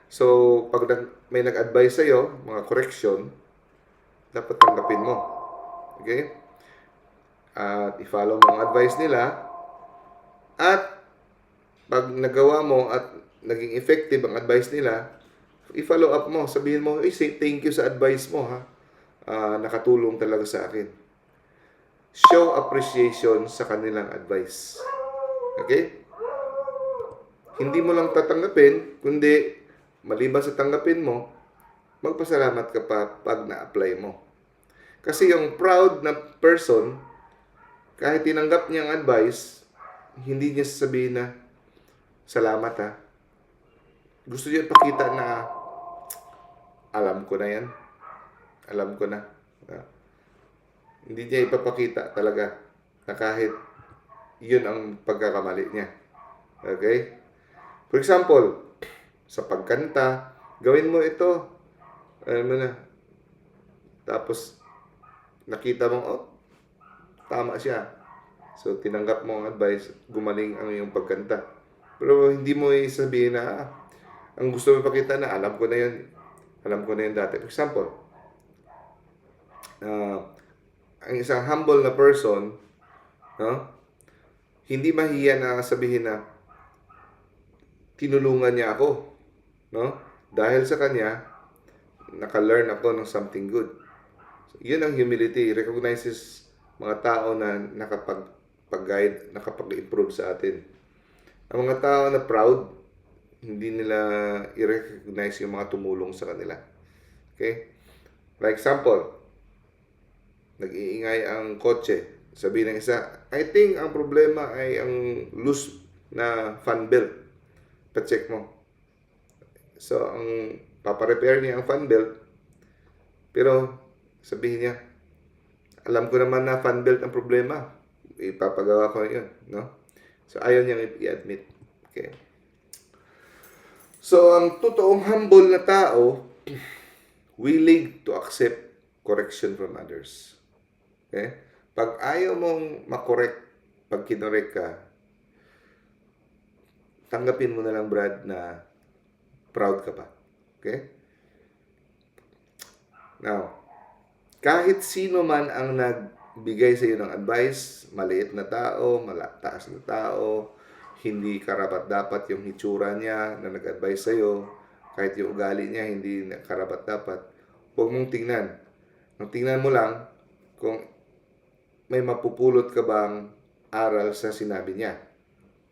[SPEAKER 1] So, pag may nag-advise sa'yo, mga correction, dapat tanggapin mo. Okay? At i-follow mo ang advice nila. At pag nagawa mo at naging effective ang advice nila, i-follow up mo. Sabihin mo, say thank you sa advice mo, ha. Nakatulong talaga sa akin. Show appreciation sa kanilang advice. Okay? Hindi mo lang tatanggapin, kundi maliban sa tanggapin mo, magpasalamat ka pa pag na-apply mo. Kasi yung proud na person, kahit tinanggap niya ang advice, hindi niya sasabihin na, salamat ha. Gusto niya ipakita na, alam ko na yan. Alam ko na. Hindi niya ipapakita talaga na kahit yun ang pagkakamali niya. Okay? For example, sa pagkanta, gawin mo ito. Alam mo na. Tapos, nakita mong, tama siya. So, tinanggap mo ang advice, gumaling ang iyong pagkanta. Pero hindi mo isabihin na, ang gusto mo ipakita na, alam ko na yun. Alam ko na yun dati. For example, ang isang humble na person, no? Hindi mahiya na sabihin na, tinulungan niya ako. No? Dahil sa kanya, naka-learn ako ng something good. So, yun ang humility. Recognizes mga tao na nakapag-guide, nakapag-improve sa atin. Ang mga tao na proud, hindi nila i-recognize yung mga tumulong sa kanila. Okay? For example, nag-iingay ang kotse. Sabihin ng isa, I think ang problema ay ang loose na fan belt. Pa-check mo. So, ang paparepair niya ang fan belt. Pero, sabihin niya, alam ko naman na fan belt ang problema. Ipapagawa ko yun. No? So, ayaw niyang i-admit. Okay. So, ang totoong humble na tao, willing to accept correction from others. Okay? Pag ayaw mong makorek, pag kinorek ka, tanggapin mo na lang, Brad, na proud ka pa. Okay? Now, kahit sino man ang nagbigay sa iyo ng advice, maliit na tao, taas na tao, hindi karapat-dapat yung hitsura niya na nag-advise sa iyo, kahit yung ugali niya hindi karapat-dapat, huwag mong tingnan. Ang tingnan mo lang kung may mapupulot ka bang aral sa sinabi niya.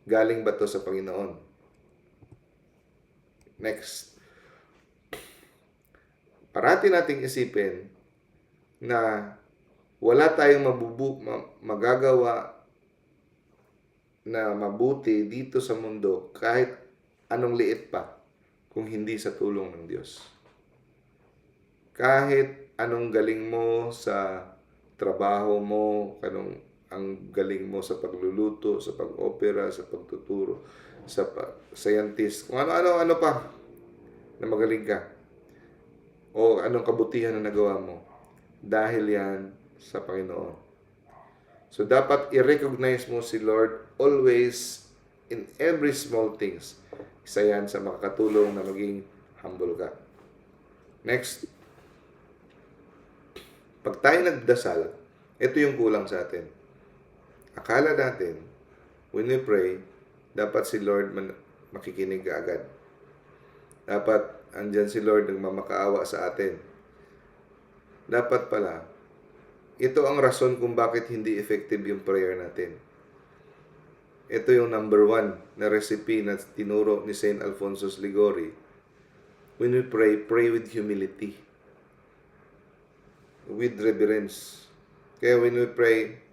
[SPEAKER 1] Galing ba to sa Panginoon? Next. Parati nating isipin na wala tayong magagawa na mabuti dito sa mundo kahit anong liit pa kung hindi sa tulong ng Diyos. Kahit anong galing mo sa trabaho mo, ang galing mo sa pagluluto, sa pag-opera, sa pagtuturo, sa scientist, kung ano pa na magaling ka, o anong kabutihan na nagawa mo, dahil yan sa Panginoon. So, dapat i-recognize mo si Lord always in every small things. Isa yan sa makakatulong na maging humble ka. Next. Pag tayo nagdasal, ito yung kulang sa atin. Akala natin, when we pray, dapat si Lord makikinig agad. Dapat andyan si Lord nagmamakaawa sa atin. Dapat pala, ito ang rason kung bakit hindi effective yung prayer natin. Ito yung number 1 na recipe na tinuro ni St. Alfonso Liguori. When we pray, pray with humility. With reverence. Kaya when we pray,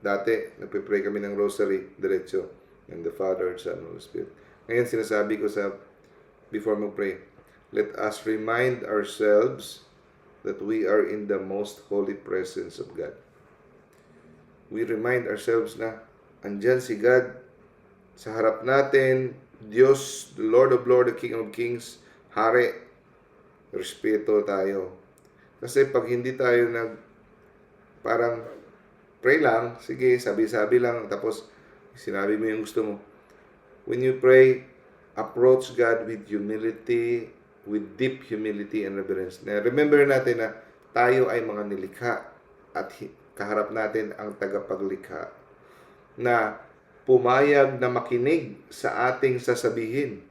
[SPEAKER 1] dati, nagpe-pray kami ng rosary, diretso. And the Father, Son, Holy Spirit. Ngayon, sinasabi ko before mag-pray, let us remind ourselves that we are in the most holy presence of God. We remind ourselves na andyan si God Sa harap natin, Diyos, the Lord of Lords, the King of Kings, Hari, respeto tayo. Kasi pag hindi tayo parang pray lang, sige, sabi-sabi lang, tapos sinabi mo yung gusto mo. When you pray, approach God with humility, with deep humility and reverence. Na remember natin na tayo ay mga nilikha at kaharap natin ang tagapaglikha na pumayag na makinig sa ating sasabihin.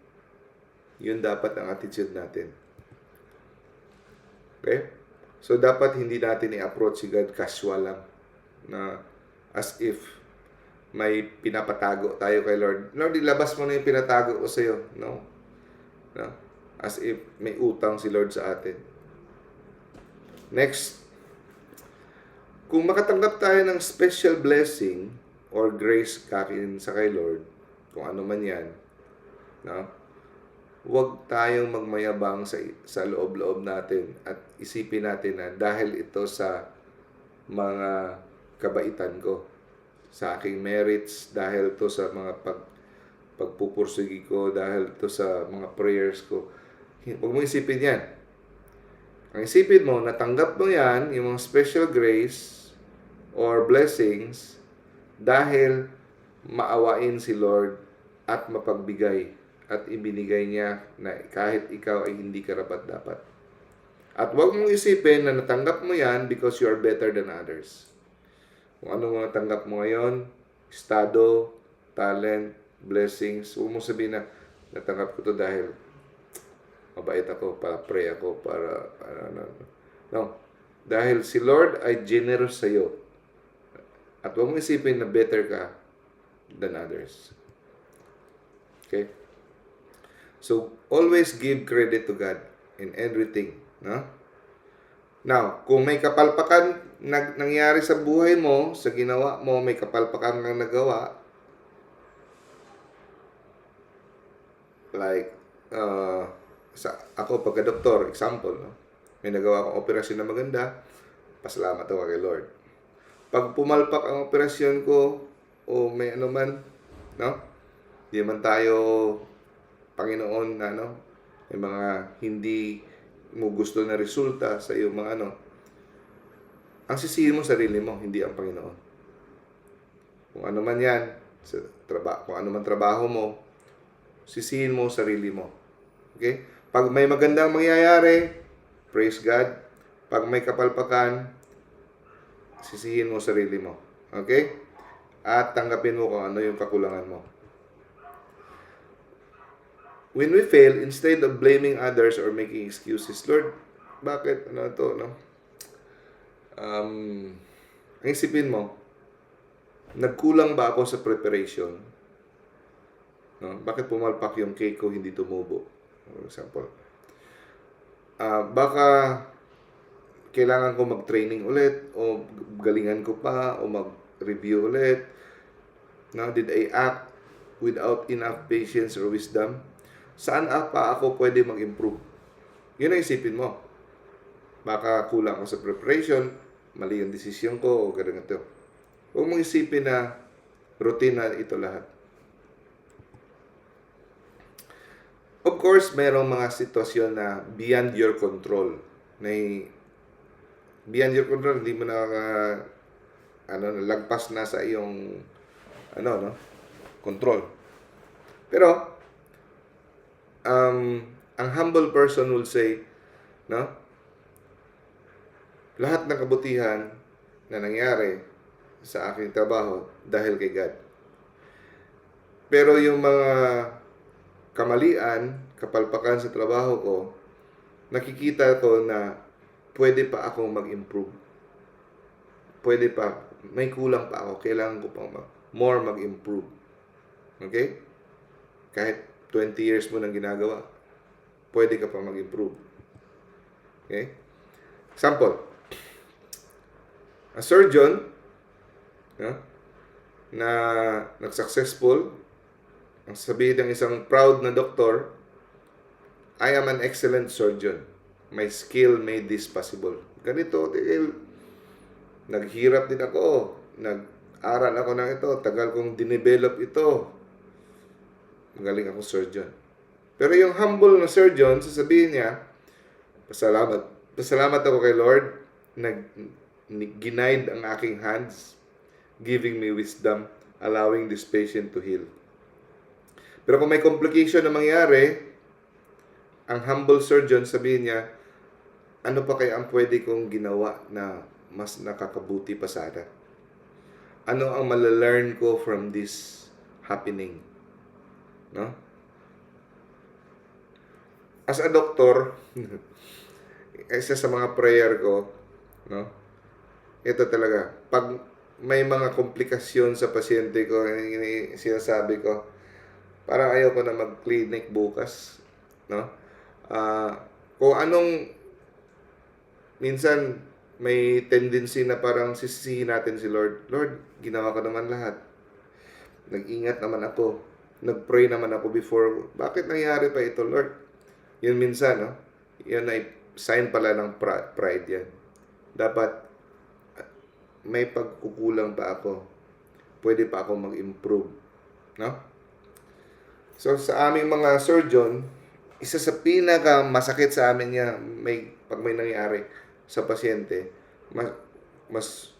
[SPEAKER 1] Yun dapat ang attitude natin. Okay? So, dapat hindi natin i-approach si God casual lang. Na as if may pinapatago tayo kay Lord. Lord, ilabas mo na yung pinatago ko sa'yo. No? No? As if may utang si Lord sa atin. Next, kung makatanggap tayo ng special blessing or grace kakin sa kay Lord, kung ano man yan, no? Huwag tayong magmayabang sa loob-loob natin at isipin natin na dahil ito sa mga kabaitan ko, sa aking merits, dahil to sa mga pagpupursigi ko, dahil to sa mga prayers ko. Huwag mo isipin yan. Ang isipin mo, natanggap mo yan, yung mga special grace or blessings, dahil maawain si Lord at mapagbigay at ibinigay niya na kahit ikaw ay hindi karapat-dapat. At huwag mong isipin na natanggap mo yan because you are better than others. Kung ano mga tanggap mo ngayon, estado, talent, blessings, huwag mong sabihin na natanggap ko to dahil mabait ako, para pray ako, para no. Dahil si Lord ay generous sa iyo. At huwag mong isipin na better ka than others. Okay? So, always give credit to God in everything. No? Now, kung may kapalpakan nangyari sa buhay mo, sa ginawa mo, may kapalpakan kang nagawa, like, ako pagka-doktor, example, no? May nagawa akong operasyon na maganda, pasalamat ako kay Lord. Pag pumalpak ang operasyon ko, o may ano man, no? Di man tayo, Panginoon, na may mga hindi mo gusto na resulta sa iyong mga ang sisihin mo sarili mo, hindi ang Panginoon. Kung ano man yan, kung ano man trabaho mo, sisihin mo sarili mo. Okay? Pag may magandang mangyayari, praise God. Pag may kapalpakan, sisihin mo sarili mo. Okay? At tanggapin mo kung ano yung kakulangan mo. When we fail, instead of blaming others or making excuses, Lord, bakit ang isipin mo, nagkulang ba ako sa preparation? No? Bakit pumalpak yung cake ko, hindi tumubo? For example. Baka kailangan ko mag-training ulit, o galingan ko pa, o mag-review ulit. No? Did I act without enough patience or wisdom? Saan pa ako pwede mag-improve? Yun ang isipin mo. Baka kulang ako sa preparation, mali yung desisyon ko, o ganito. Huwag mong isipin na routine na ito lahat. Of course, mayroong mga sitwasyon na beyond your control. Beyond your control, hindi mo na lagpas na sa iyong control. Pero ang humble person will say, lahat ng kabutihan na nangyari sa aking trabaho dahil kay God. Pero yung mga kamalian, kapalpakan sa trabaho ko, nakikita ko na pwede pa akong mag-improve. Pwede pa, may kulang pa ako, kailangan ko pang more mag-improve. Okay? Kahit 20 years mo nang ginagawa, pwede ka pa mag-improve. Okay? Example, a surgeon na nag-successful, ang sabihin ng isang proud na doktor, I am an excellent surgeon. My skill made this possible. Ganito, naghirap din ako. Nag-aral ako ng ito. Tagal kong dinevelop ito. magaling akong surgeon. Pero yung humble na surgeon, sasabihin niya, pasalamat. Pasalamat ako kay Lord na ginaid ang aking hands, giving me wisdom, allowing this patient to heal. Pero kung may complication na mangyari, ang humble surgeon, sabihin niya, ano pa kaya ang pwede kong ginawa na mas nakakabuti pa sana? Ano ang malalearn ko from this happening? No? As a doctor, isa sa mga prayer ko, no? Ito talaga, pag may mga komplikasyon sa pasyente ko, sinasabi ko, parang ayaw ko na mag-clinic bukas, no? Kung anong, minsan, may tendency na parang sisisihin natin si Lord. Lord, ginawa ko naman lahat. Nag-ingat naman ako. Nag-pray naman ako before. Bakit nangyari pa ito, Lord? Yun minsan, no? Yun ay sign pala ng pride yan. Dapat, may pagkukulang pa ako. Pwede pa ako mag-improve. No? So, sa aming mga surgeon, isa sa pinaka masakit sa amin niya, pag may nangyari sa pasyente, mas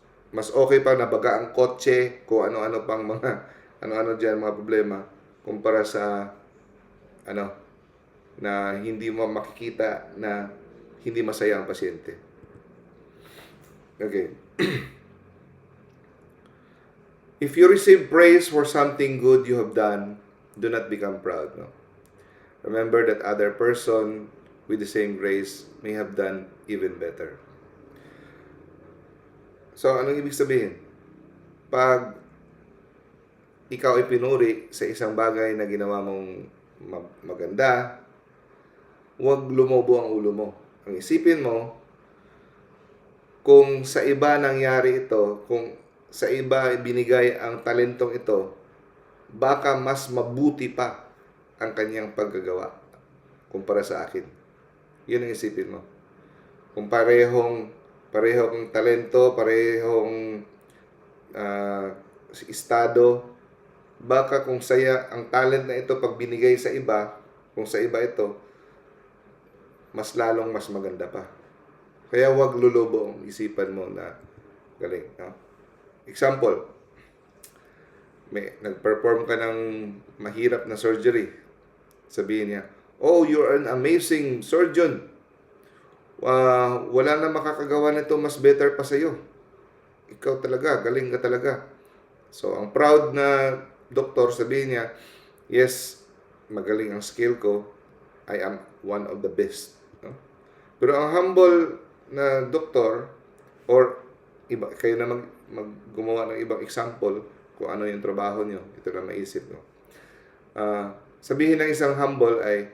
[SPEAKER 1] okay pa nabaga ang kotse, kung ano-ano pang mga ano-ano diyan mga problema kumpara sa na hindi mo makikita na hindi masaya ang pasyente. Okay. If you receive praise for something good you have done, do not become proud. No? Remember that other person with the same grace may have done even better. So, anong ibig sabihin? Pag ikaw ay pinuri sa isang bagay na ginawa mong maganda, huwag lumobo ang ulo mo. Ang isipin mo, kung sa iba nangyari ito, kung sa iba binigay ang talentong ito, baka mas mabuti pa ang kanyang paggagawa kumpara sa akin. Yun ang isipin mo. Kung parehong talento, parehong estado, baka kung saya ang talent na ito pag binigay sa iba, kung sa iba ito, mas lalong mas maganda pa. Kaya wag lulubo ang isipan mo na galing. No? Example, nag-perform ka ng mahirap na surgery. Sabihin niya, oh, you're an amazing surgeon. Wala na makakagawa nito mas better pa sa'yo. Ikaw talaga, galing ka talaga. So, ang proud na doktor, sabihin niya, yes, magaling ang skill ko. I am one of the best. No? Pero ang humble na doktor, or iba, kayo na gumawa ng ibang example kung ano yung trabaho nyo. Ito na maisip. No? Sabihin ng isang humble ay,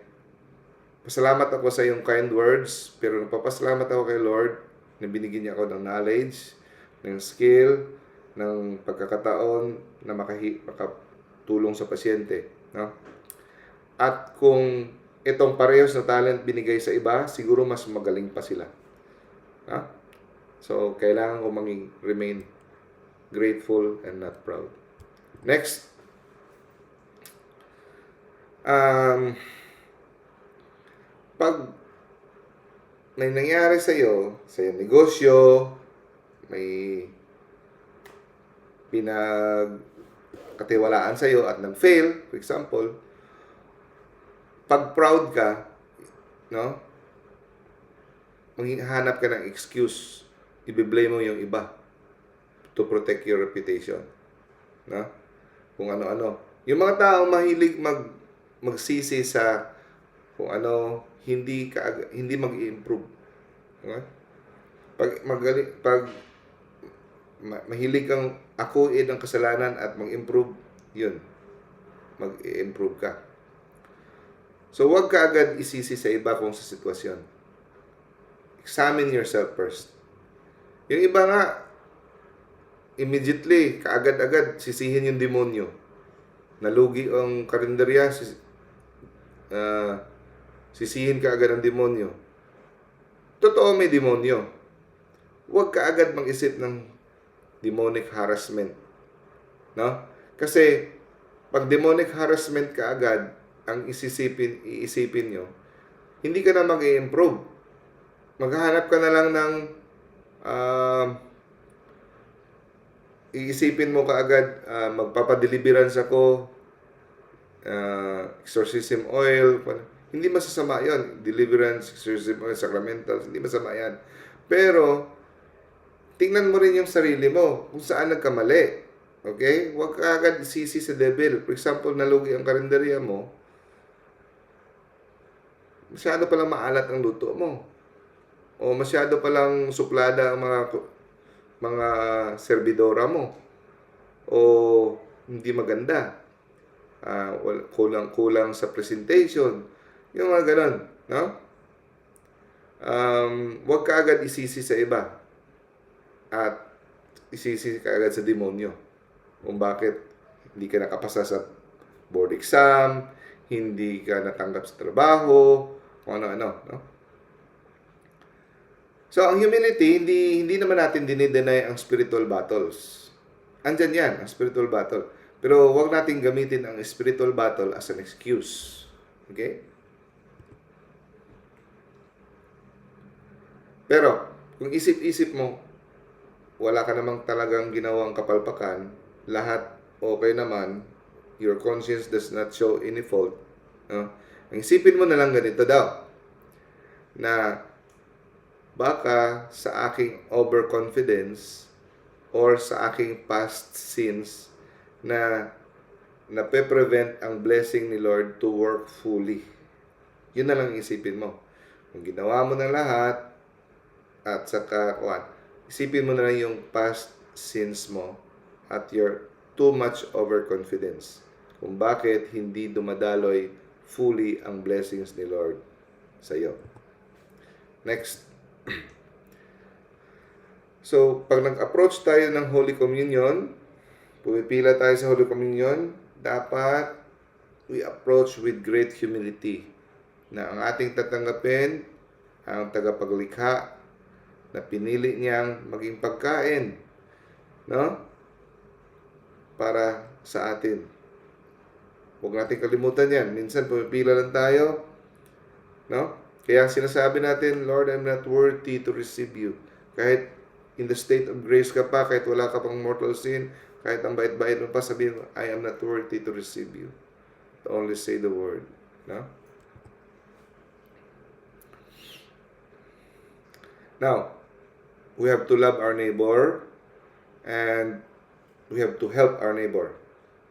[SPEAKER 1] pasalamat ako sa iyong kind words, pero nagpapasalamat ako kay Lord na binigyan niya ako ng knowledge, ng skill, ng pagkakataon na makatulong sa pasyente. No? At kung itong parehas na talent binigay sa iba, siguro mas magaling pa sila. No? So, kailangan ko remain grateful and not proud. Next. Pag may nangyari sa iyo negosyo, may pinagkatiwalaan sa iyo at nag-fail, for example, pag proud ka, no? Maghahanap ka ng excuse, i-blame mo yung iba to protect your reputation. No? Kung ano-ano. Yung mga tao mahilig magsisi sa kung ano, hindi mag-i-improve. Okay? Pag mahilig kang akuin ang kasalanan at mag-improve, yun. Mag-i-improve ka. So, huwag ka agad isisi sa iba kung sa sitwasyon. Examine yourself first. Yung iba nga, immediately, kaagad-agad, sisihin yung demonyo. Nalugi ang karinderya, sisihin ka agad ang demonyo. Totoo may demonyo. Huwag ka agad mag-isip ng demonic harassment. No? Kasi, Pag demonic harassment ka agad, ang iisipin nyo, hindi ka na mag-i-improve. Maghahanap ka na lang ng iisipin mo kaagad, magpapadeliverance ako, exorcism oil. Hindi masasama yon. Deliverance, exorcism oil, sacramentals, hindi masama yan. Pero, tingnan mo rin yung sarili mo, kung saan nagkamali. Okay? Huwag ka agad isisi sa devil. For example, nalugi ang karinderya mo, masyado palang maalat ang luto mo. O masyado palang suplada ang mga servidora mo. O hindi maganda. Kulang sa presentation. Yung mga ganon. No? Huwag ka agad isisi sa iba. At isisi ka agad sa demonyo. Kung bakit hindi ka nakapasa sa board exam, hindi ka natanggap sa trabaho, kung ano-ano. No? So, ang humility, hindi naman natin dinideny ang spiritual battles. Andyan yan, ang spiritual battle. Pero huwag natin gamitin ang spiritual battle as an excuse. Okay? Pero, kung isip-isip mo, wala ka namang talagang ginawang kapalpakan, lahat okay naman, your conscience does not show any fault, no? Ang isipin mo na lang ganito daw, na baka sa aking overconfidence or sa aking past sins na nape-prevent ang blessing ni Lord to work fully. Yun na lang isipin mo. Kung ginawa mo na lahat at saka isipin mo na lang yung past sins mo at your too much overconfidence. Kung bakit hindi dumadaloy fully ang blessings ni Lord sa iyo. Next. So, pag nag-approach tayo ng Holy Communion, pumipila tayo sa Holy Communion, dapat we approach with great humility na ang ating tatanggapin ang tagapaglikha na pinili niyang maging pagkain, no? Para sa atin. Huwag natin kalimutan yan. Minsan pumipila lang tayo, no? Kaya sinasabi natin, Lord, I'm not worthy to receive you. Kahit in the state of grace ka pa, kahit wala ka pang mortal sin, kahit ang bait-bait mo pa, sabihin mo, I am not worthy to receive you. To only say the word. No? Now, we have to love our neighbor and we have to help our neighbor.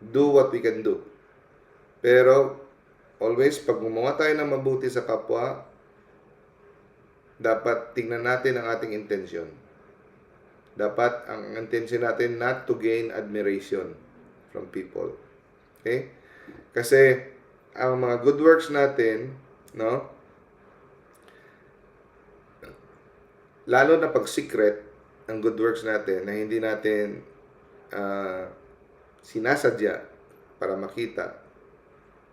[SPEAKER 1] Do what we can do. Pero, always, pag gumawa tayo ng mabuti sa kapwa, dapat tingnan natin ang ating intention. Dapat ang intention natin not to gain admiration from people. Okay? Kasi ang mga good works natin, no? Lalo na pag secret ang good works natin na hindi natin sinasadya para makita,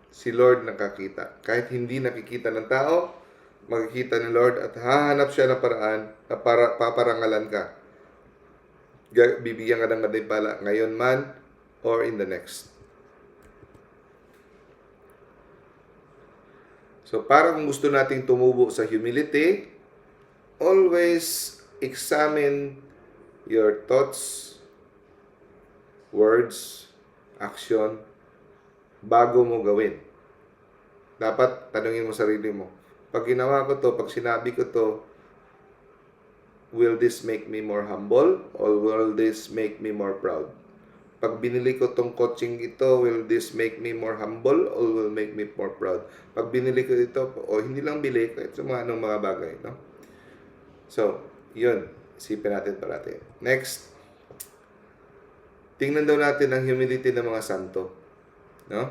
[SPEAKER 1] si Lord nakakita. Kahit hindi nakikita ng tao, makikita ni Lord at hahanap siya ng paraan na paparangalan ka. Bibigyan ka ng gantimpala ngayon man or in the next. So, para kung gusto nating tumubo sa humility, always examine your thoughts, words, action, bago mo gawin. Dapat tanungin mo sarili mo, pag ginawa ko to, pag sinabi ko to, will this make me more humble or will this make me more proud? Pag binili ko tong coaching ito, will this make me more humble or will make me more proud? Pag binili ko ito, o hindi lang bili, kahit sa mga anong mga bagay, no? So, yun. Isipin natin parati. Next. Tingnan daw natin ang humility ng mga santo. No?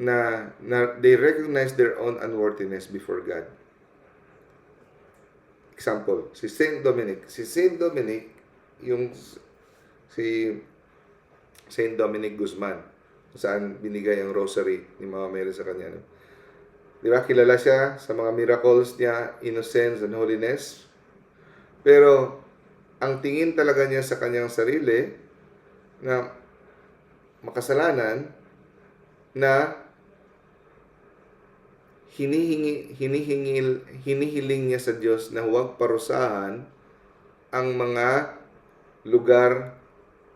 [SPEAKER 1] Na they recognize their own unworthiness before God. Example, si Saint Dominic. Si Saint Dominic, si Saint Dominic Guzman, saan binigay ang rosary ni Mama Mary sa kanya. No? Di ba? Kilala siya sa mga miracles niya, innocence and holiness. Pero, ang tingin talaga niya sa kanyang sarili na makasalanan, na hinihiling niya sa Diyos na huwag parusahan ang mga lugar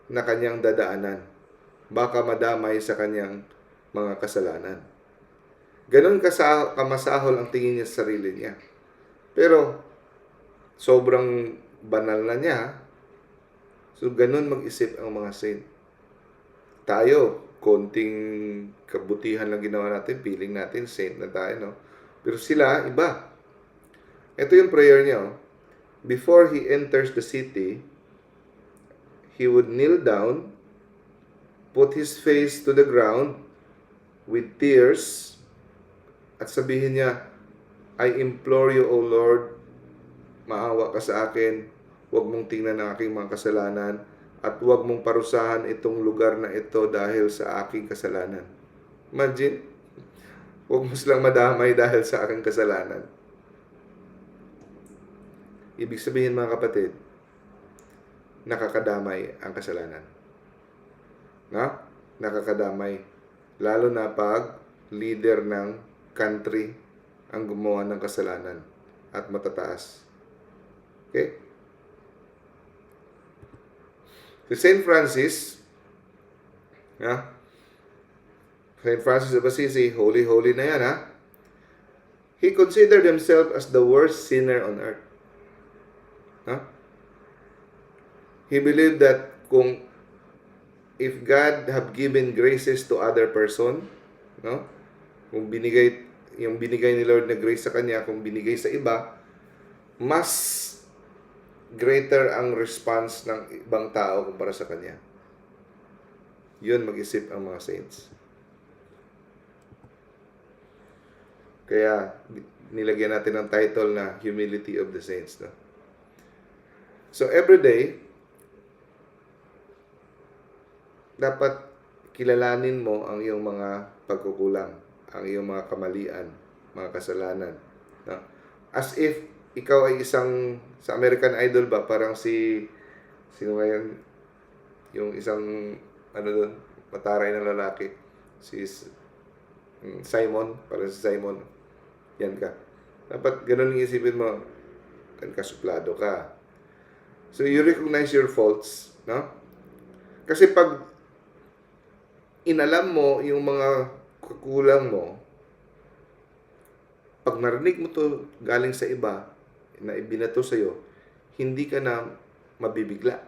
[SPEAKER 1] na kanyang dadaanan. Baka madamay sa kanyang mga kasalanan. Ganon kamasahol ang tingin niya sa sarili niya. Pero, sobrang banal na niya. So, ganon mag-isip ang mga saint. Tayo, konting kabutihan lang ginawa natin, feeling natin, saint na tayo, no? Pero sila, iba. Ito yung prayer niya, oh. Before he enters the city, he would kneel down, put his face to the ground with tears, at sabihin niya, I implore you, O Lord, maawa ka sa akin, huwag mong tingnan ang aking mga kasalanan, at huwag mong parusahan itong lugar na ito dahil sa aking kasalanan. Imagine, huwag mo silang madamay dahil sa aking kasalanan. Ibig sabihin, mga kapatid, nakakadamay ang kasalanan. No? Nakakadamay. Lalo na pag leader ng country ang gumawa ng kasalanan at matataas. Okay? Si St. Francis, St. Francis of Assisi, holy na yan, ha? He considered himself as the worst sinner on earth. He believed that if God have given graces to other person, no? Kung yung binigay ni Lord na grace sa kanya, kung binigay sa iba, mas greater ang response ng ibang tao kumpara sa kanya. Yun mag-isip ang mga saints. Kaya nilagyan natin ng title na Humility of the Saints, no? So every day, dapat kilalanin mo ang iyong mga pagkukulang, ang iyong mga kamalian, mga kasalanan. No? As if ikaw ay isang, sa American Idol ba, parang sino ngayon, yung isang, mataray na lalaki, si Simon, parang si Simon, yan ka. Dapat ganun yung isipin mo, kasuplado ka. So you recognize your faults, no? Kasi pag inalam mo yung mga kukulang mo, pag narinig mo to galing sa iba, na ibinato sa'yo, hindi ka na mabibigla.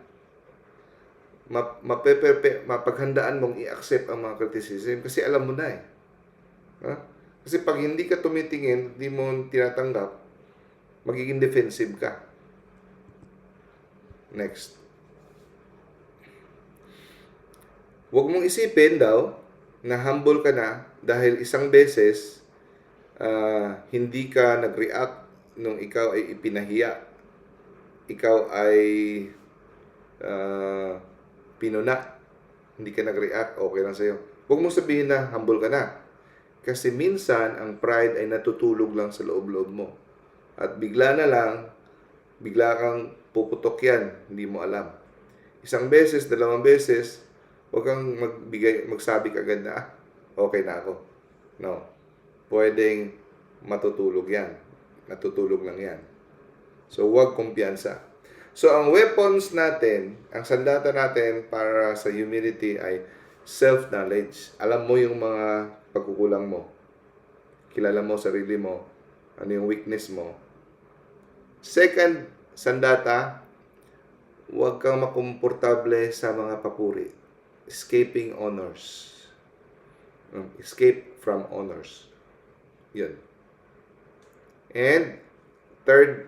[SPEAKER 1] Mapaghandaan mong i-accept ang mga criticism kasi alam mo na eh. Kasi pag hindi ka tumitingin, hindi mo tinatanggap, magiging defensive ka. Next. Huwag mong isipin daw na humble ka na dahil isang beses hindi ka nag-react nung ikaw ay ipinahiya. Ikaw ay pinuna. Hindi ka nag-react, okay lang sa'yo. Huwag mong sabihin na humble ka na. Kasi minsan, ang pride ay natutulog lang sa loob-loob mo. At bigla kang puputok yan, hindi mo alam. Isang beses, dalawang beses, huwag kang magsabi kagad na, okay na ako. No. Pwedeng matutulog yan. Natutulog lang yan. So, huwag kumpiyansa. So, ang weapons natin, ang sandata natin para sa humility ay self-knowledge. Alam mo yung mga pagkukulang mo. Kilala mo sarili mo. Ano yung weakness mo. Second, sandata, huwag kang makomportable sa mga papuri. Escaping honors. Escape from honors. Yun. And third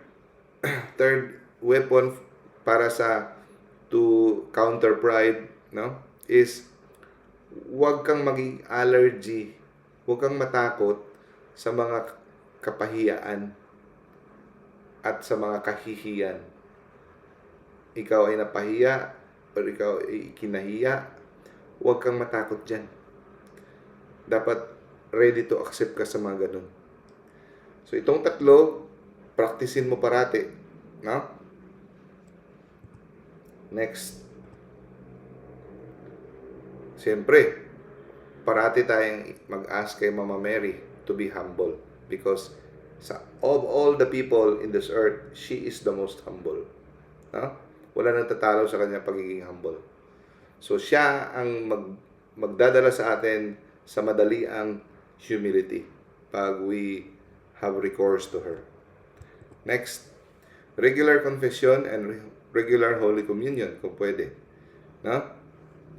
[SPEAKER 1] weapon para to counter pride, no, is huwag kang maging allergy. Huwag kang matakot sa mga kapahiyaan at sa mga kahihiyan. Ikaw ay napahiya o ikaw ay kinahiya, huwag kang matakot dyan. Dapat ready to accept ka sa mga ganun. So, itong tatlo, practicein mo parati. No? Next. Siyempre, parati tayong mag-ask kay Mama Mary to be humble because of all the people in this earth, she is the most humble. No? Wala nang tatalo sa kanya pagiging humble. So siya ang magdadala sa atin sa madaliang humility pag we have recourse to her. Next, regular confession and regular Holy Communion kung pwede. No?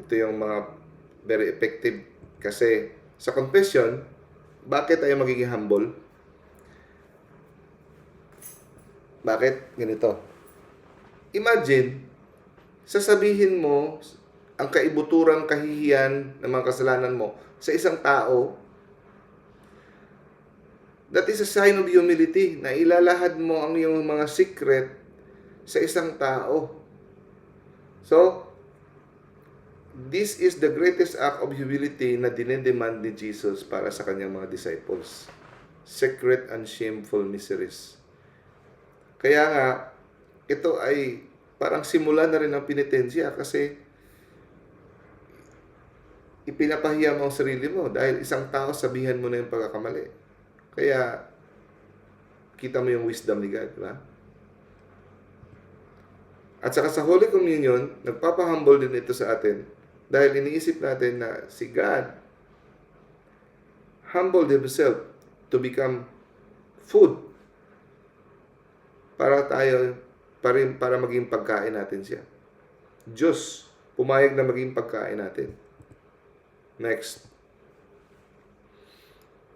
[SPEAKER 1] Ito yung mga very effective kasi sa confession, bakit tayo magiging humble? Bakit? Ganito. Imagine, sasabihin mo ang kaibuturang kahihiyan ng mga kasalanan mo sa isang tao. That is a sign of humility na ilalahad mo ang iyong mga secret sa isang tao. So, this is the greatest act of humility na dinedemand ni Jesus para sa kanyang mga disciples. Secret and shameful miseries. Kaya nga, ito ay parang simula na rin ng penitensya kasi ipinapahiya mo ang sarili mo dahil isang tao sabihan mo na yung pagkakamali. Kaya, kita mo yung wisdom ni God, di ba? At saka sa Holy Communion, nagpapahumble din ito sa atin dahil iniisip natin na si God humbled Himself to become food para maging pagkain natin siya. Diyos, pumayag na maging pagkain natin. Next.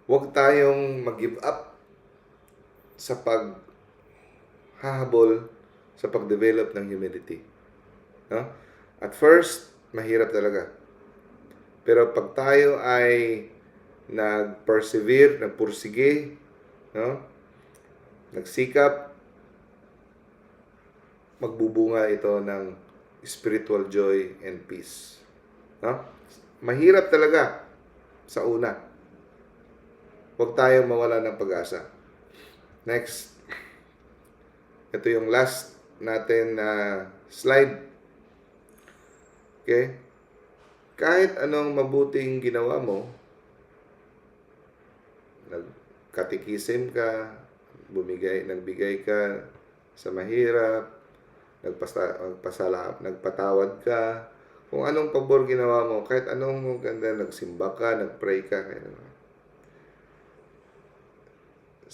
[SPEAKER 1] Huwag tayong mag-give up sa paghahabol sa pag-develop ng humility. No? At first, mahirap talaga. Pero pag tayo ay nag-persevere, nagpursige, no? Nagsikap, magbubunga ito ng spiritual joy and peace. No? Mahirap talaga sa una. Huwag tayong mawala ng pag-asa. Next. Ito yung last natin na slide. Okay? Kahit anong mabuting ginawa mo, nagkatikisim ka, nagbigay ka sa mahirap, nagpatawad ka, kung anong pabor ginawa mo, kahit anong ganda, nagsimba ka, nagpray ka,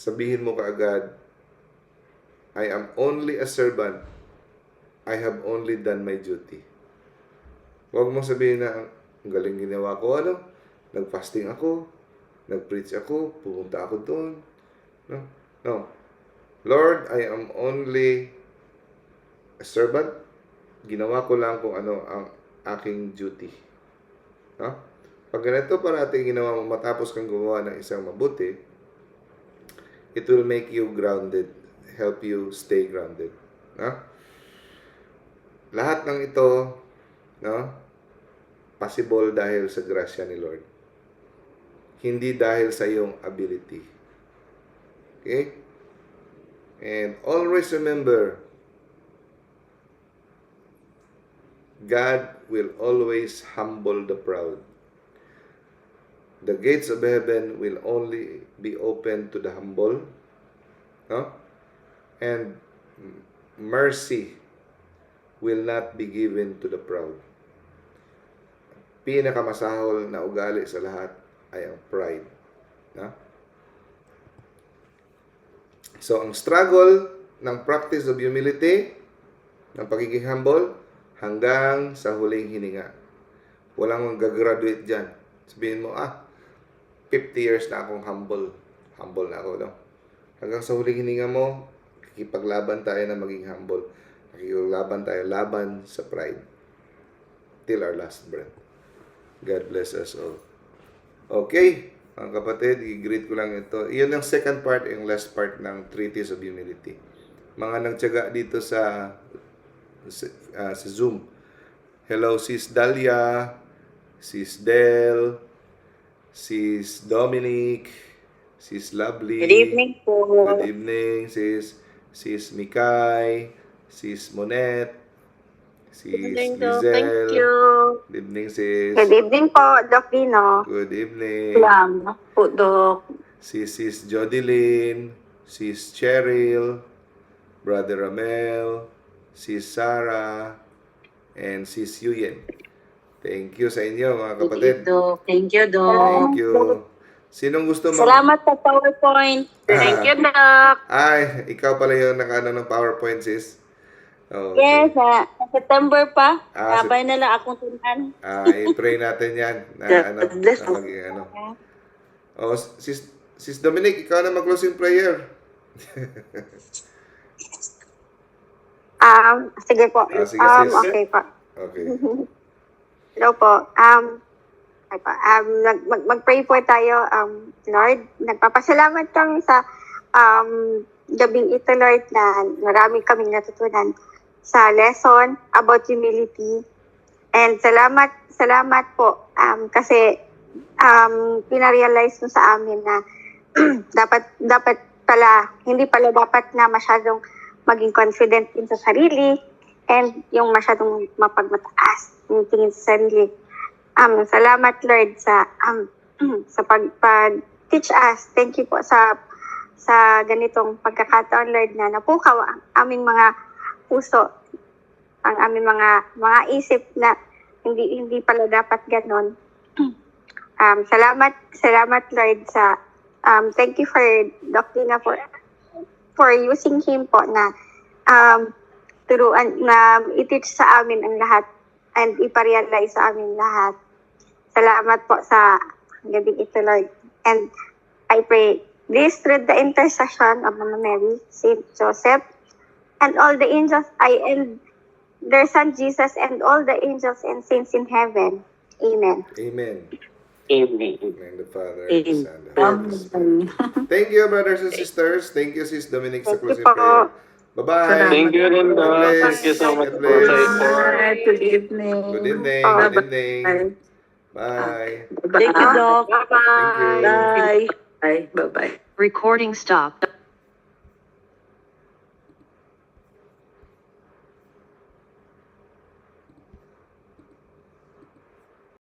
[SPEAKER 1] sabihin mo kaagad, I am only a servant. I have only done my duty. Huwag mong sabihin na, ang galing ginawa ko, nag-fasting ako, nag-preach ako, pumunta ako doon. No. Lord, I am only a servant. Ginawa ko lang kung ano ang aking duty. No? Pag ganito parating ginawa mo matapos kang gumawa ng isang mabuti, it will make you grounded, help you stay grounded. No? Lahat ng ito, no, possible dahil sa grasya ni Lord. Hindi dahil sa iyong ability. Okay? And always remember, God will always humble the proud. The gates of heaven will only be open to the humble. No? And mercy will not be given to the proud. Pinakamasahol na ugali sa lahat ay ang pride. No? So, ang struggle ng practice of humility, ng pagiging humble, hanggang sa huling hininga. Walang gagraduate dyan. Sabihin mo, 50 years na akong humble. Humble na ako, no? Hanggang sa huling hininga mo, kikipaglaban tayo na maging humble. Kikipaglaban tayo, laban sa pride. Till our last breath. God bless us all. Okay, mga kapatid, i-greet ko lang ito. Iyon ang second part, yung last part ng Treatise of Humility. Mga nagtiyaga dito sa Zoom. Hello, Sis Dalia, Sis Del, Sis Dominic, Sis Lovely.
[SPEAKER 3] Good evening po.
[SPEAKER 1] Good evening, Sis Mikay, Sis Monet. Sis
[SPEAKER 3] Thank you. Thank
[SPEAKER 1] Lizelle.
[SPEAKER 3] you.
[SPEAKER 1] Good evening, sis.
[SPEAKER 4] Good evening po, Doc Dino.
[SPEAKER 1] Good evening.
[SPEAKER 4] Salamat po, Doc.
[SPEAKER 1] Sis Jodeline, Sis Cheryl, Brother Ramel, Sis Sarah, and Sis Yuyen. Thank you sa inyo, mga kapatid.
[SPEAKER 4] Thank you, Doc.
[SPEAKER 1] Thank you. Sinong gusto
[SPEAKER 4] Salamat sa PowerPoint.
[SPEAKER 3] Thank you, Doc.
[SPEAKER 1] Ay, ikaw pala yung nakaano ng PowerPoint, sis. Oh,
[SPEAKER 4] Yes, sa September pa.
[SPEAKER 1] Ah,
[SPEAKER 4] Sabay na lang akong tunan.
[SPEAKER 1] i-pray natin yan. Na, ano,
[SPEAKER 4] bless
[SPEAKER 1] na maging ano. Oh, sis Dominic, ikaw na mag-closing prayer.
[SPEAKER 4] Sige po.
[SPEAKER 1] Sige, sis.
[SPEAKER 4] Okay po.
[SPEAKER 1] Okay.
[SPEAKER 4] Hello po. Okay po. Mag-pray po tayo. Lord, nagpapasalamat kami sa gabing ito, Lord, na marami kaming natutunan sa lesson about humility. And salamat po kasi pinarealize mo sa amin na dapat pala, hindi pala dapat na masyadong maging confident din sa sarili and yung masyadong mapagmataas yung tingin sa sarili. Salamat, Lord, sa pag-teach us. Thank you po sa ganitong pagkakataon, Lord, na napukaw ang aming mga puso, ang aming mga isip na hindi pala dapat ganon. Salamat, Lord, sa thank you for Doc Dina for using him po na turuan na i-teach sa amin ang lahat and iparealize sa amin lahat. Salamat po sa gabing ito, Lord. And I pray this through the intercession of Mama Mary, Saint Joseph, and all the angels, and their son Jesus, and all the angels and saints in heaven. Amen.
[SPEAKER 1] Amen.
[SPEAKER 3] Amen.
[SPEAKER 1] Amen. The Father, and the Son, and the Holy Spirit. Thank you, brothers and sisters. Thank you, Sis Dominic, sa
[SPEAKER 4] Thank you
[SPEAKER 1] closing
[SPEAKER 4] po.
[SPEAKER 1] prayer. Bye-bye.
[SPEAKER 2] Thank you rin,
[SPEAKER 1] God
[SPEAKER 2] Doc.
[SPEAKER 1] bless.
[SPEAKER 2] Thank you so much
[SPEAKER 1] God
[SPEAKER 2] po sa
[SPEAKER 1] bless.
[SPEAKER 2] effort.
[SPEAKER 5] Good evening.
[SPEAKER 1] Good evening.
[SPEAKER 4] Oh,
[SPEAKER 1] Good evening. Bye.
[SPEAKER 5] Thank you, Doc.
[SPEAKER 1] Thank you.
[SPEAKER 5] Bye. Bye. Bye-bye.
[SPEAKER 6] Recording stopped.